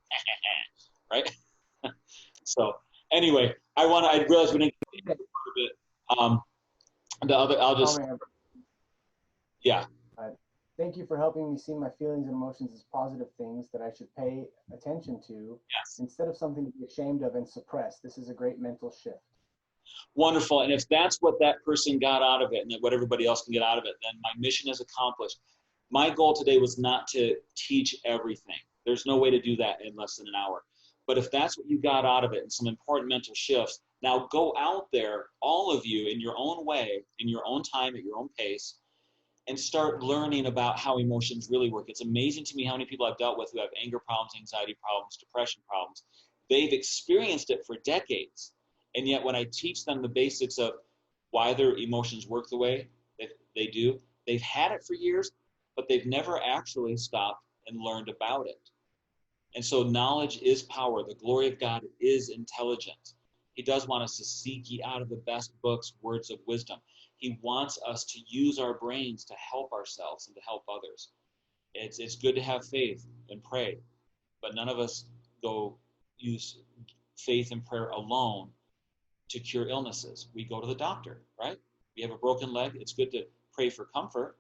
Right? So anyway, I realized we didn't get part of it. Yeah. Thank you for helping me see my feelings and emotions as positive things that I should pay attention to, Yes. Instead of something to be ashamed of and suppress. This is a great mental shift. Wonderful. And if that's what that person got out of it and what everybody else can get out of it, then my mission is accomplished. My goal today was not to teach everything. There's no way to do that in less than an hour. But if that's what you got out of it and some important mental shifts, now go out there, all of you, in your own way, in your own time, at your own pace, and start learning about how emotions really work. It's amazing to me how many people I've dealt with who have anger problems, anxiety problems, depression problems. They've experienced it for decades. And yet when I teach them the basics of why their emotions work the way that they do, they've had it for years, but they've never actually stopped and learned about it. And so knowledge is power. The glory of God is intelligence. He does want us to seek ye out of the best books words of wisdom. He wants us to use our brains to help ourselves and to help others. It's good to have faith and pray, but none of us go use faith and prayer alone to cure illnesses. We go to the doctor, right? We have a broken leg. It's good to pray for comfort,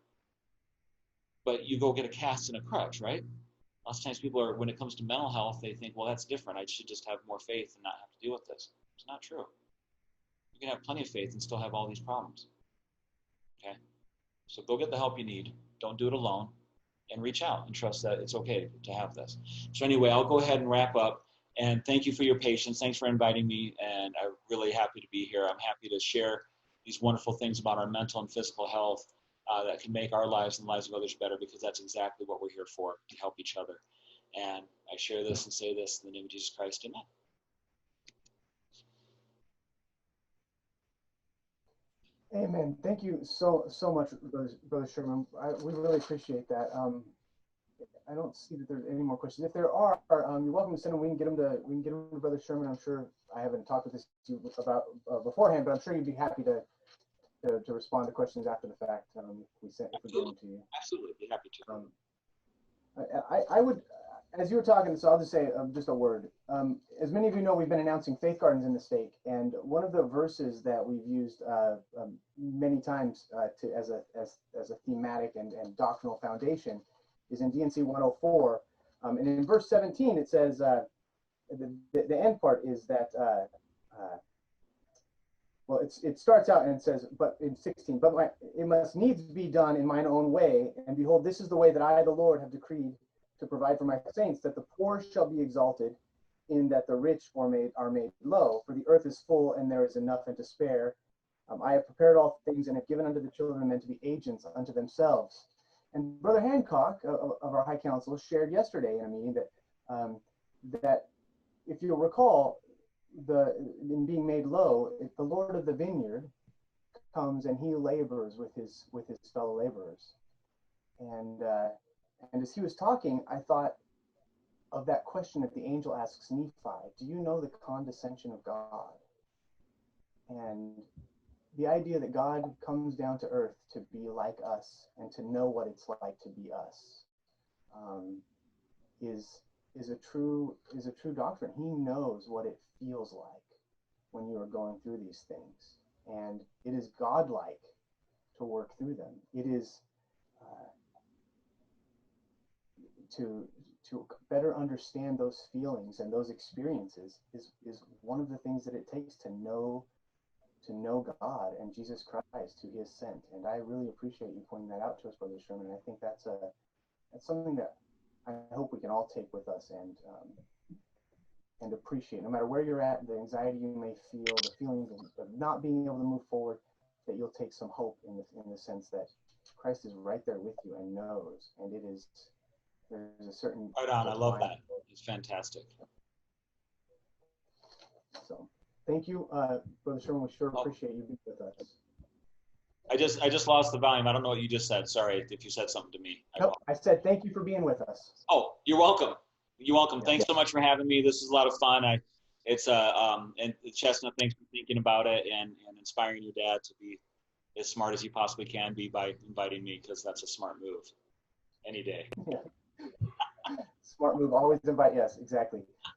but you go get a cast and a crutch, right? Lots of times people are, when it comes to mental health, they think, well, that's different. I should just have more faith and not have to deal with this. It's not true. You can have plenty of faith and still have all these problems. Okay? So go get the help you need. Don't do it alone. And reach out and trust that it's okay to have this. So anyway, I'll go ahead and wrap up. And thank you for your patience. Thanks for inviting me. And I'm really happy to be here. I'm happy to share these wonderful things about our mental and physical health that can make our lives and the lives of others better, because that's exactly what we're here for, to help each other. And I share this and say this in the name of Jesus Christ. Amen. Amen. Thank you so much, Brother Sherman. We really appreciate that. I don't see that there's any more questions. If there are, you're welcome to send them. We can get them to Brother Sherman. I'm sure I haven't talked with you about beforehand, but I'm sure you'd be happy to respond to questions after the fact. If we get them to you. Absolutely, be happy to. I would, as you were talking, so I'll just say just a word. As many of you know, we've been announcing faith gardens in the state, and one of the verses that we've used many times as a thematic and doctrinal foundation is in D&C 104, and in verse 17 it says the end part is that well, it starts out and it says, but in 16, but it must needs be done in mine own way, and behold, this is the way that I, the Lord, have decreed to provide for my saints, that the poor shall be exalted, in that the rich are made low. For the earth is full, and there is enough and to spare. I have prepared all things, and have given unto the children of men to be agents unto themselves. And Brother Hancock of our High Council shared yesterday in a meeting that if you'll recall, in being made low, if the Lord of the vineyard comes and he labors with his fellow laborers, and as he was talking, I thought of that question that the angel asks Nephi: do you know the condescension of God? And the idea that God comes down to earth to be like us and to know what it's like to be us, is a true doctrine. He knows what it feels like when you are going through these things, and it is godlike to work through them. It is to better understand those feelings and those experiences is one of the things that it takes to know God and Jesus Christ, who He has sent. And I really appreciate you pointing that out to us, Brother Sherman. I think that's something that I hope we can all take with us and appreciate, no matter where you're at, the anxiety you may feel, the feelings of not being able to move forward, that you'll take some hope in the sense that Christ is right there with you and knows, and there's a certain Right on. I love that. It's fantastic. So thank you, Brother Sherman. We sure appreciate you being with us. I just lost the volume. I don't know what you just said. Sorry if you said something to me. Nope, I said thank you for being with us. Oh, you're welcome. You're welcome. Yeah. Thanks so much for having me. This is a lot of fun. And Chestnut, thanks for thinking about it and inspiring your dad to be as smart as he possibly can be by inviting me, because that's a smart move any day. Yeah. Smart move. Always invite. Yes, exactly.